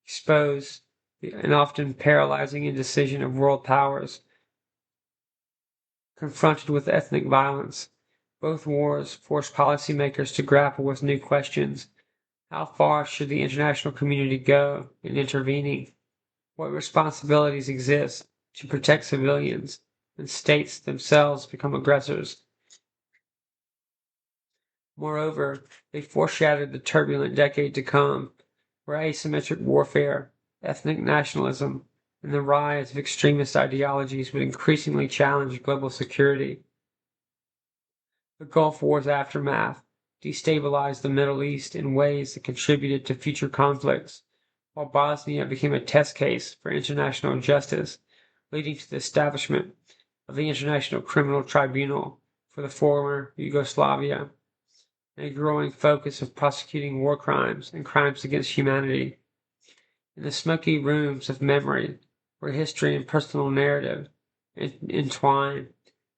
exposed an often paralyzing indecision of world powers confronted with ethnic violence. Both wars forced policymakers to grapple with new questions. How far should the international community go in intervening? What responsibilities exist to protect civilians when states themselves become aggressors? Moreover, they foreshadowed the turbulent decade to come, where asymmetric warfare, ethnic nationalism, and the rise of extremist ideologies would increasingly challenge global security. The Gulf War's aftermath destabilized the Middle East in ways that contributed to future conflicts, while Bosnia became a test case for international justice, leading to the establishment of the International Criminal Tribunal for the former Yugoslavia, and a growing focus of prosecuting war crimes and crimes against humanity. In the smoky rooms of memory, where history and personal narrative entwine,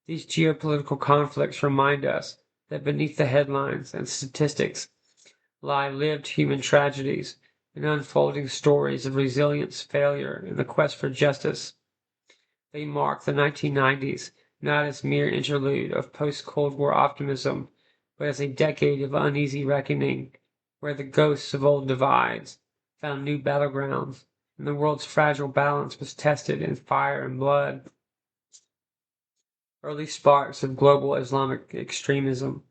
these geopolitical conflicts remind us that beneath the headlines and statistics lie lived human tragedies and unfolding stories of resilience, failure, and the quest for justice. They mark the 1990s not as mere interlude of post-Cold War optimism, but as a decade of uneasy reckoning, where the ghosts of old divides found new battlegrounds, and the world's fragile balance was tested in fire and blood. Early sparks of global Islamic extremism.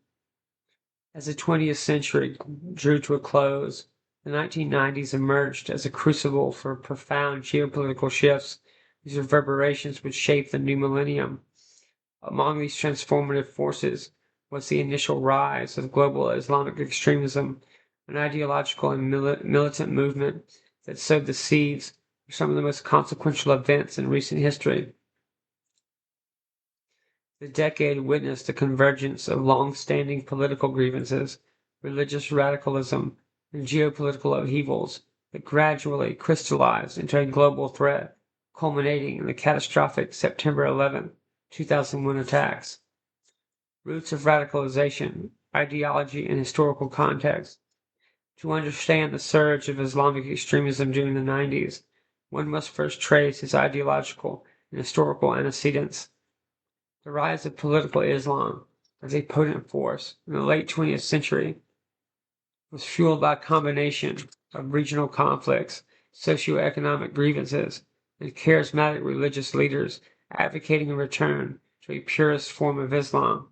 As the 20th century drew to a close, the 1990s emerged as a crucible for profound geopolitical shifts whose reverberations would shape the new millennium. Among these transformative forces was the initial rise of global Islamic extremism, an ideological and militant movement that sowed the seeds for some of the most consequential events in recent history. The decade witnessed the convergence of long-standing political grievances, religious radicalism, and geopolitical upheavals that gradually crystallized into a global threat, culminating in the catastrophic September 11, 2001 attacks. Roots of radicalization, ideology, and historical context. To understand the surge of Islamic extremism during the 90s, one must first trace its ideological and historical antecedents. The rise of political Islam as a potent force in the late 20th century was fueled by a combination of regional conflicts, socioeconomic grievances, and charismatic religious leaders advocating a return to a purist form of Islam.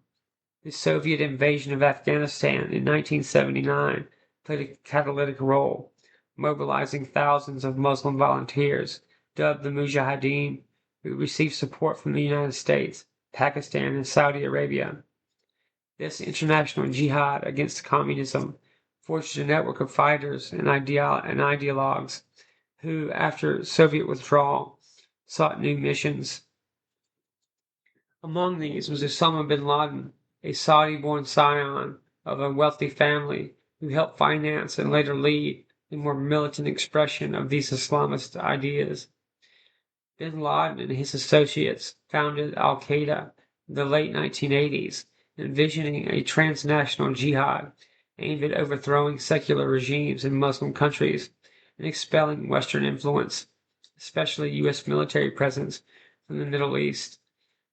The Soviet invasion of Afghanistan in 1979 played a catalytic role, mobilizing thousands of Muslim volunteers, dubbed the Mujahideen, who received support from the United States, Pakistan, and Saudi Arabia. This international jihad against communism forged a network of fighters and ideologues who, after Soviet withdrawal, sought new missions. Among these was Osama bin Laden, a Saudi-born scion of a wealthy family who helped finance and later lead a more militant expression of these Islamist ideas. Bin Laden and his associates founded al-Qaeda in the late 1980s, envisioning a transnational jihad aimed at overthrowing secular regimes in Muslim countries and expelling Western influence, especially U.S. military presence, from the Middle East.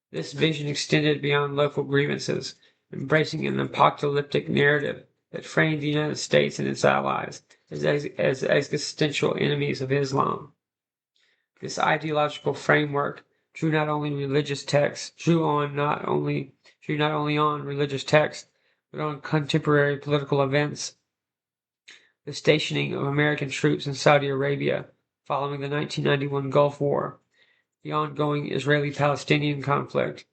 This vision extended beyond local grievances, embracing an apocalyptic narrative that framed the United States and its allies as existential enemies of Islam. This ideological framework drew not only not only on religious texts, but on contemporary political events. The stationing of American troops in Saudi Arabia following the 1991 Gulf War, the ongoing Israeli-Palestinian conflict,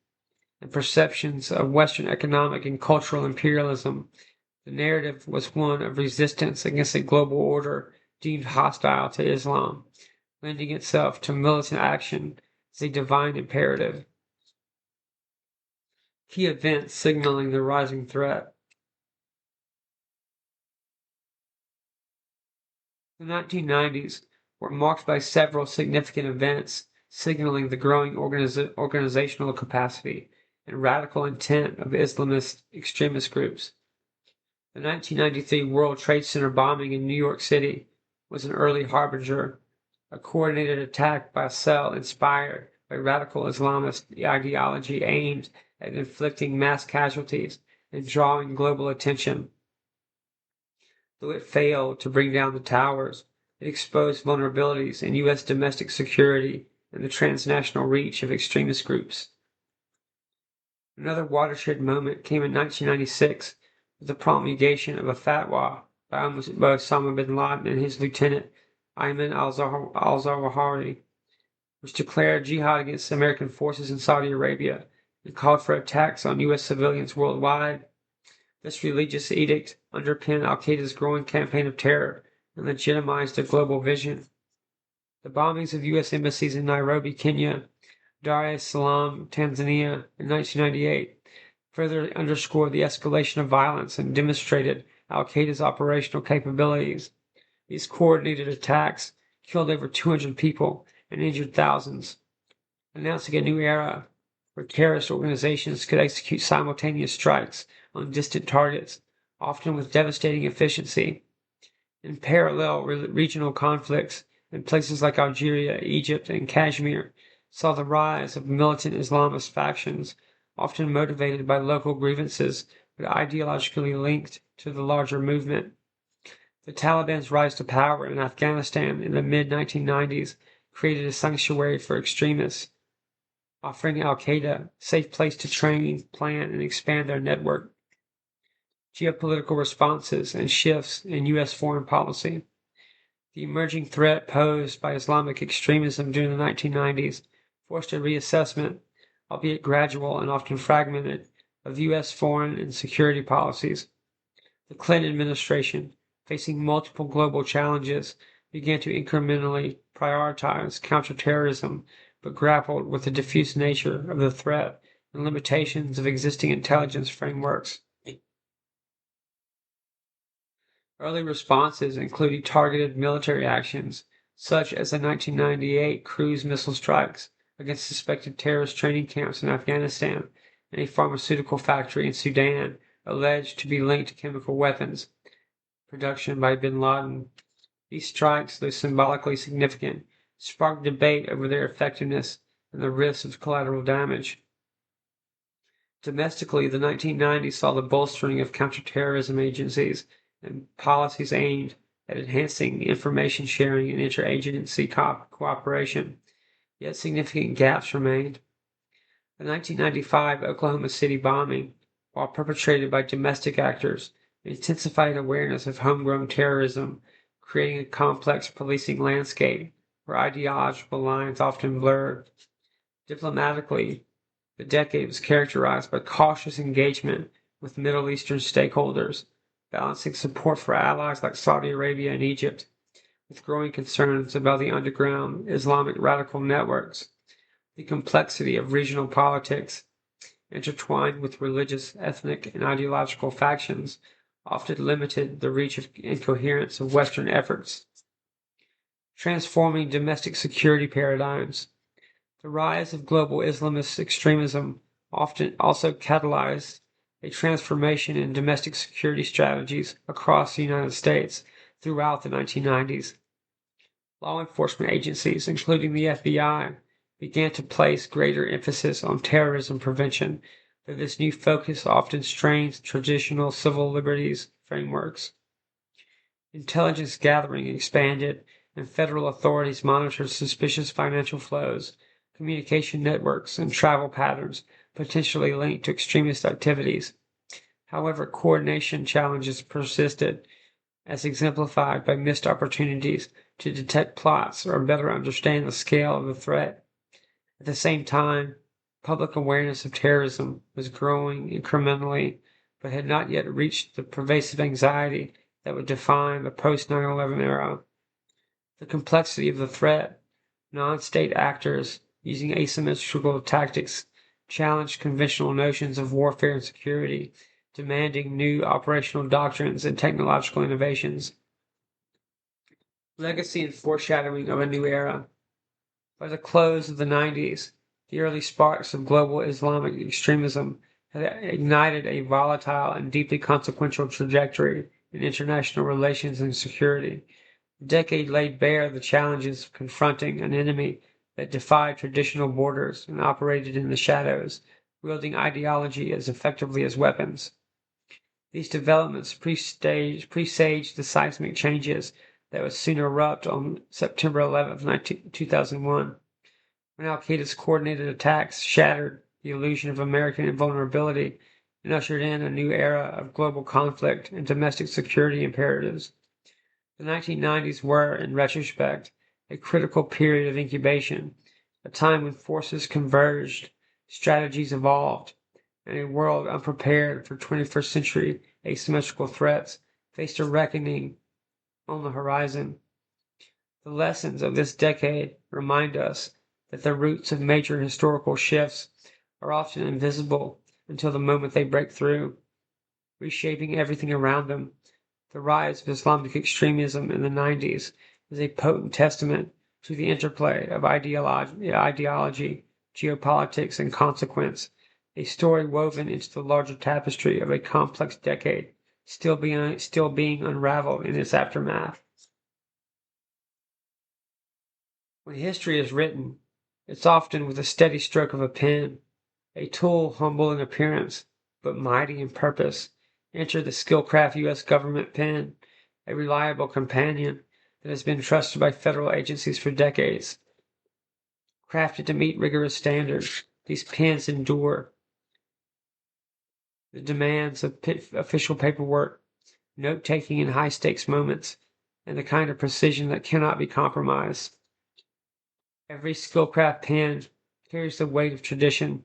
and perceptions of Western economic and cultural imperialism. The narrative was one of resistance against a global order deemed hostile to Islam, lending itself to militant action as a divine imperative. Key events signaling the rising threat. The 1990s were marked by several significant events signaling the growing organizational capacity and radical intent of Islamist extremist groups. The 1993 World Trade Center bombing in New York City was an early harbinger, a coordinated attack by a cell inspired by radical Islamist ideology aimed at inflicting mass casualties and drawing global attention. Though it failed to bring down the towers, it exposed vulnerabilities in U.S. domestic security and the transnational reach of extremist groups. Another watershed moment came in 1996 with the promulgation of a fatwa by Osama bin Laden and his lieutenant Ayman al-Zawahiri, which declared jihad against American forces in Saudi Arabia and called for attacks on U.S. civilians worldwide. This religious edict underpinned al-Qaeda's growing campaign of terror and legitimized their global vision. The bombings of U.S. embassies in Nairobi, Kenya, Dar es Salaam, Tanzania in 1998 further underscored the escalation of violence and demonstrated al-Qaeda's operational capabilities. These coordinated attacks killed over 200 people and injured thousands, announcing a new era where terrorist organizations could execute simultaneous strikes on distant targets, often with devastating efficiency. In parallel, regional conflicts in places like Algeria, Egypt, and Kashmir saw the rise of militant Islamist factions, often motivated by local grievances but ideologically linked to the larger movement. The Taliban's rise to power in Afghanistan in the mid-1990s created a sanctuary for extremists, offering Al-Qaeda a safe place to train, plan, and expand their network. Geopolitical responses and shifts in U.S. foreign policy. The emerging threat posed by Islamic extremism during the 1990s forced a reassessment, albeit gradual and often fragmented, of U.S. foreign and security policies. The Clinton administration, facing multiple global challenges, began to incrementally prioritize counterterrorism, but grappled with the diffuse nature of the threat and limitations of existing intelligence frameworks. Early responses included targeted military actions, such as the 1998 cruise missile strikes against suspected terrorist training camps in Afghanistan and a pharmaceutical factory in Sudan alleged to be linked to chemical weapons production by bin Laden. These strikes, though symbolically significant, sparked debate over their effectiveness and the risks of collateral damage. Domestically, the 1990s saw the bolstering of counterterrorism agencies and policies aimed at enhancing information sharing and interagency cooperation, yet significant gaps remained. The 1995 Oklahoma City bombing, while perpetrated by domestic actors, intensified awareness of homegrown terrorism, creating a complex policing landscape where ideological lines often blurred. Diplomatically, the decade was characterized by cautious engagement with Middle Eastern stakeholders, balancing support for allies like Saudi Arabia and Egypt, with growing concerns about the underground Islamic radical networks. The complexity of regional politics, intertwined with religious, ethnic, and ideological factions, often limited the reach and coherence of Western efforts. Transforming domestic security paradigms. The rise of global Islamist extremism often also catalyzed a transformation in domestic security strategies across the United States throughout the 1990s. Law enforcement agencies, including the FBI, began to place greater emphasis on terrorism prevention, though this new focus often strains traditional civil liberties frameworks. Intelligence gathering expanded, and federal authorities monitored suspicious financial flows, communication networks, and travel patterns potentially linked to extremist activities. However, coordination challenges persisted, as exemplified by missed opportunities to detect plots or better understand the scale of the threat. At the same time, public awareness of terrorism was growing incrementally, but had not yet reached the pervasive anxiety that would define the post 9/11 era. The complexity of the threat, non-state actors using asymmetrical tactics, challenged conventional notions of warfare and security, demanding new operational doctrines and technological innovations. Legacy and foreshadowing of a new era. By the close of the 90s, the early sparks of global Islamic extremism had ignited a volatile and deeply consequential trajectory in international relations and security. The decade laid bare the challenges of confronting an enemy that defied traditional borders and operated in the shadows, wielding ideology as effectively as weapons. These developments presaged the seismic changes that would soon erupt on September 11, 2001, when Al-Qaeda's coordinated attacks shattered the illusion of American invulnerability and ushered in a new era of global conflict and domestic security imperatives. The 1990s were, in retrospect, a critical period of incubation, a time when forces converged, strategies evolved, and a world unprepared for 21st century asymmetrical threats faced a reckoning on the horizon. The lessons of this decade remind us that the roots of major historical shifts are often invisible until the moment they break through, reshaping everything around them. The rise of Islamic extremism in the 90s is a potent testament to the interplay of ideology, geopolitics, and consequence, a story woven into the larger tapestry of a complex decade, still being unraveled in its aftermath. When history is written, it's often with a steady stroke of a pen, a tool humble in appearance, but mighty in purpose. Enter the Skillcraft U.S. government pen, a reliable companion that has been trusted by federal agencies for decades. Crafted to meet rigorous standards, These pens endure the demands of official paperwork, note-taking in high-stakes moments, and the kind of precision that cannot be compromised. Every Skillcraft pen carries the weight of tradition,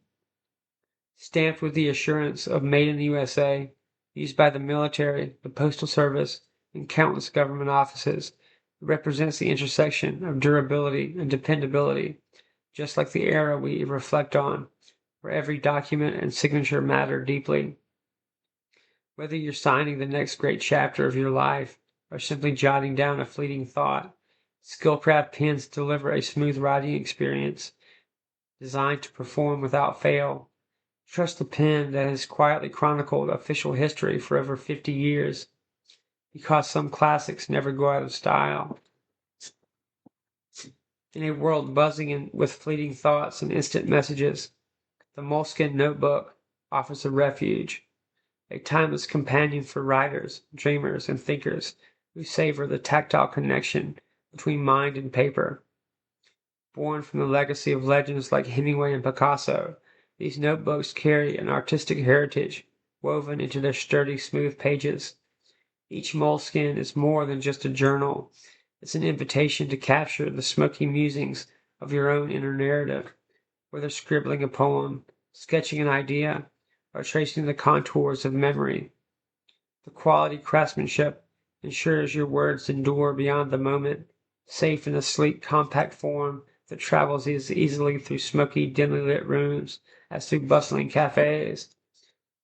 stamped with the assurance of Made in the USA, used by the military, the postal service, and countless government offices. It represents the intersection of durability and dependability, just like the era we reflect on, where every document and signature matter deeply. Whether you're signing the next great chapter of your life or simply jotting down a fleeting thought, Skillcraft pens deliver a smooth writing experience designed to perform without fail. Trust the pen that has quietly chronicled official history for over 50 years, because some classics never go out of style. In a world buzzing with fleeting thoughts and instant messages, the Moleskine notebook offers a refuge, a timeless companion for writers, dreamers, and thinkers who savor the tactile connection between mind and paper. Born from the legacy of legends like Hemingway and Picasso, these notebooks carry an artistic heritage woven into their sturdy, smooth pages. Each moleskin is more than just a journal. It's an invitation to capture the smoky musings of your own inner narrative, whether scribbling a poem, sketching an idea, or tracing the contours of memory. The quality craftsmanship ensures your words endure beyond the moment, safe in a sleek, compact form that travels as easily through smoky, dimly lit rooms as through bustling cafes.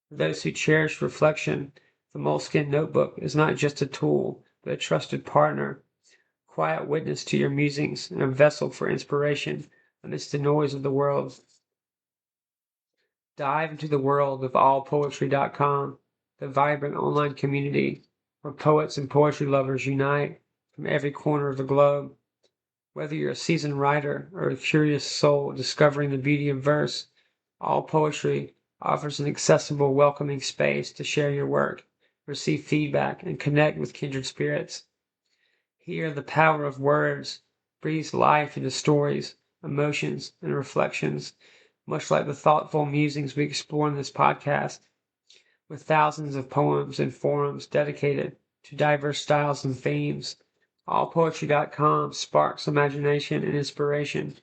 For those who cherish reflection, the Moleskine notebook is not just a tool, but a trusted partner, quiet witness to your musings and a vessel for inspiration amidst the noise of the world. Dive into the world of allpoetry.com, the vibrant online community where poets and poetry lovers unite from every corner of the globe. Whether you're a seasoned writer or a curious soul discovering the beauty of verse, All Poetry offers an accessible, welcoming space to share your work, receive feedback, and connect with kindred spirits. Here, the power of words breathes life into stories, emotions, and reflections, much like the thoughtful musings we explore in this podcast, with thousands of poems and forums dedicated to diverse styles and themes. AllPoetry.com sparks imagination and inspiration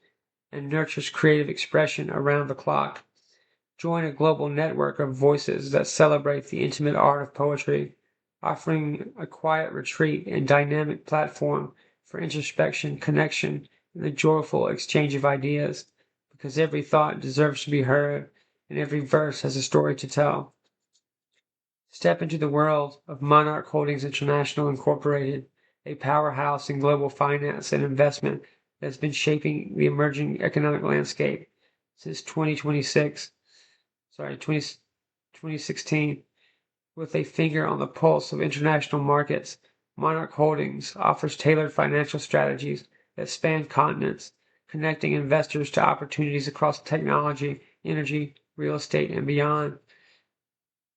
and nurtures creative expression around the clock. Join a global network of voices that celebrate the intimate art of poetry, offering a quiet retreat and dynamic platform for introspection, connection, and the joyful exchange of ideas, because every thought deserves to be heard and every verse has a story to tell. Step into the world of Monarch Holdings International Incorporated, a powerhouse in global finance and investment that has been shaping the emerging economic landscape since 2016. With a finger on the pulse of international markets, Monarch Holdings offers tailored financial strategies that span continents, connecting investors to opportunities across technology, energy, real estate, and beyond.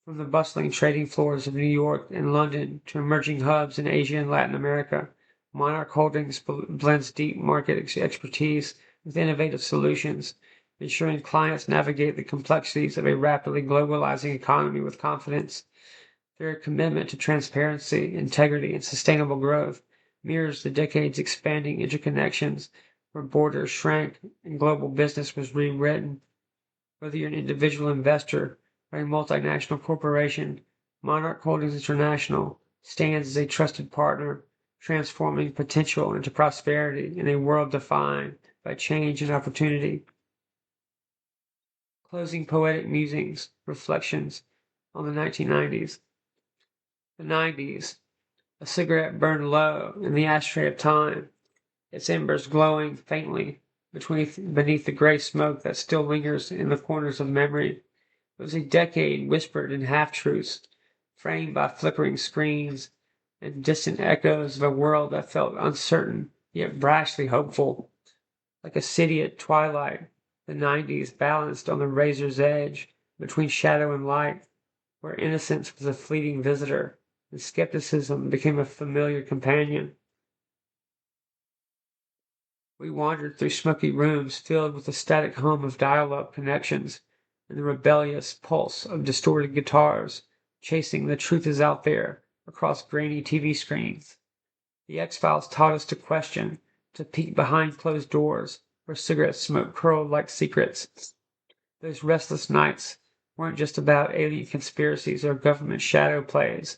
From the bustling trading floors of New York and London to emerging hubs in Asia and Latin America, Monarch Holdings blends deep market expertise with innovative solutions, ensuring clients navigate the complexities of a rapidly globalizing economy with confidence. Their commitment to transparency, integrity, and sustainable growth mirrors the decades expanding interconnections where borders shrank and global business was rewritten. Whether you're an individual investor or a multinational corporation, Monarch Holdings International stands as a trusted partner, transforming potential into prosperity in a world defined by change and opportunity. Closing poetic musings, reflections on the 1990s. The 90s, a cigarette burned low in the ashtray of time, its embers glowing faintly beneath the gray smoke that still lingers in the corners of memory. It was a decade whispered in half-truths, framed by flickering screens and distant echoes of a world that felt uncertain, yet brashly hopeful. Like a city at twilight, the 90s balanced on the razor's edge between shadow and light, where innocence was a fleeting visitor and skepticism became a familiar companion. We wandered through smoky rooms filled with the static hum of dial-up connections and the rebellious pulse of distorted guitars chasing "The Truth Is Out There" across grainy TV screens. The X-Files taught us to question, to peek behind closed doors where cigarette smoke curled like secrets. Those restless nights weren't just about alien conspiracies or government shadow plays.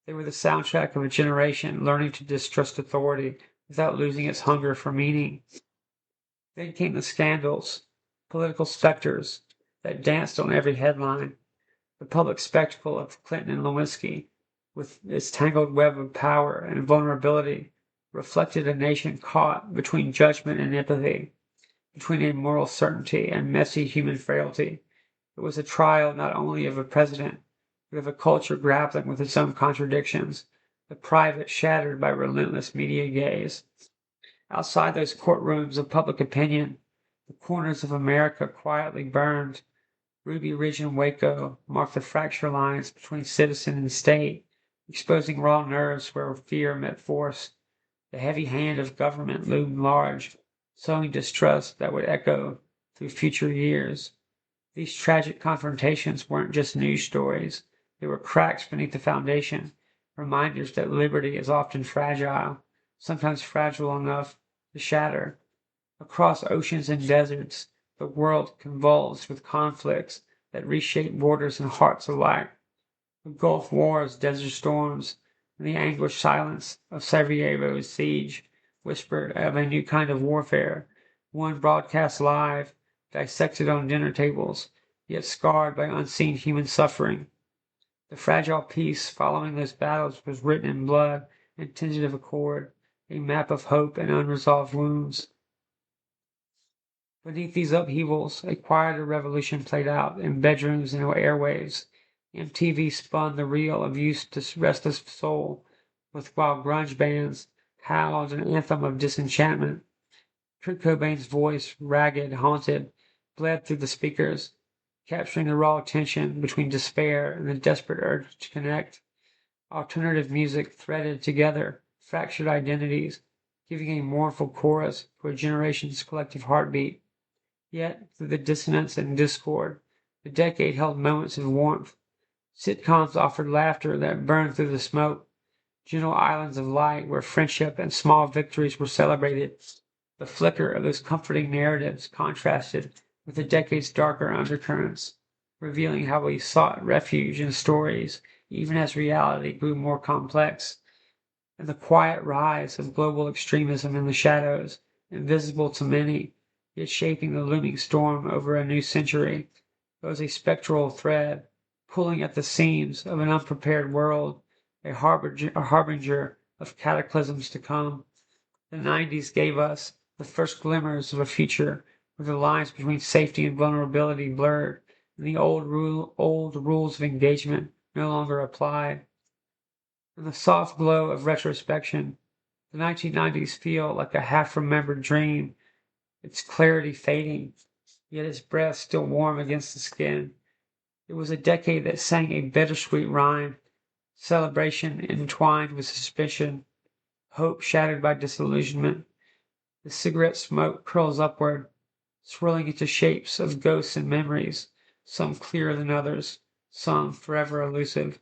They were the soundtrack of a generation learning to distrust authority without losing its hunger for meaning. Then came the scandals, political specters that danced on every headline. The public spectacle of Clinton and Lewinsky, with its tangled web of power and vulnerability, reflected a nation caught between judgment and empathy, between a moral certainty and messy human frailty. It was a trial not only of a president, but of a culture grappling with its own contradictions, the private shattered by relentless media gaze. Outside those courtrooms of public opinion, the corners of America quietly burned. Ruby Ridge and Waco marked the fracture lines between citizen and state, exposing raw nerves where fear met force. The heavy hand of government loomed large, sowing distrust that would echo through future years. These tragic confrontations weren't just news stories. They were cracks beneath the foundation, reminders that liberty is often fragile, sometimes fragile enough to shatter. Across oceans and deserts, the world convulsed with conflicts that reshaped borders and hearts alike. The Gulf Wars, Desert Storms, and the anguished silence of Sarajevo's siege whispered of a new kind of warfare, one broadcast live, dissected on dinner tables, yet scarred by unseen human suffering. The fragile peace following those battles was written in blood and tentative accord, a map of hope and unresolved wounds. Beneath these upheavals, a quieter revolution played out in bedrooms and airwaves. MTV spun the reel of youth's restless soul, while grunge bands howled an anthem of disenchantment. Kurt Cobain's voice, ragged, haunted, bled through the speakers, capturing the raw tension between despair and the desperate urge to connect. Alternative music threaded together fractured identities, giving a mournful chorus to a generation's collective heartbeat. Yet, through the dissonance and discord, the decade held moments of warmth. Sitcoms offered laughter that burned through the smoke, gentle islands of light where friendship and small victories were celebrated. The flicker of those comforting narratives contrasted with the decade's darker undercurrents, revealing how we sought refuge in stories even as reality grew more complex. And the quiet rise of global extremism in the shadows, invisible to many, yet shaping the looming storm over a new century, was a spectral thread, pulling at the seams of an unprepared world, a harbinger of cataclysms to come. The 90s gave us the first glimmers of a future where the lines between safety and vulnerability blurred, and the old rules of engagement no longer applied. In the soft glow of retrospection, the 1990s feel like a half-remembered dream, its clarity fading, yet its breath still warm against the skin. It was a decade that sang a bittersweet rhyme, celebration entwined with suspicion, hope shattered by disillusionment. The cigarette smoke curls upward, swirling into shapes of ghosts and memories, some clearer than others, some forever elusive.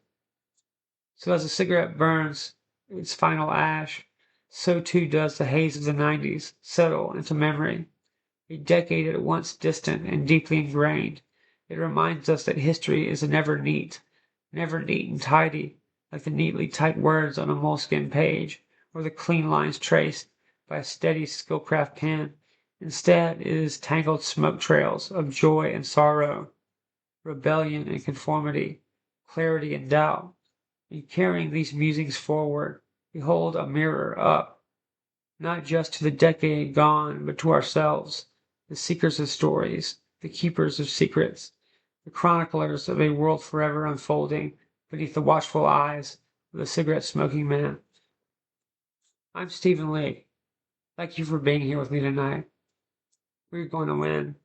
So as the cigarette burns its final ash, so too does the haze of the 90s settle into memory. A decade at once distant and deeply ingrained, it reminds us that history is never neat and tidy, like the neatly typed words on a moleskin page, or the clean lines traced by a steady skillcraft pen. Instead, it is tangled smoke trails of joy and sorrow, rebellion and conformity, clarity and doubt. In carrying these musings forward, we hold a mirror up, not just to the decade gone, but to ourselves, the seekers of stories, the keepers of secrets, the chroniclers of a world forever unfolding beneath the watchful eyes of the cigarette-smoking man. I'm Stephen Lee. Thank you for being here with me tonight. We're going to win.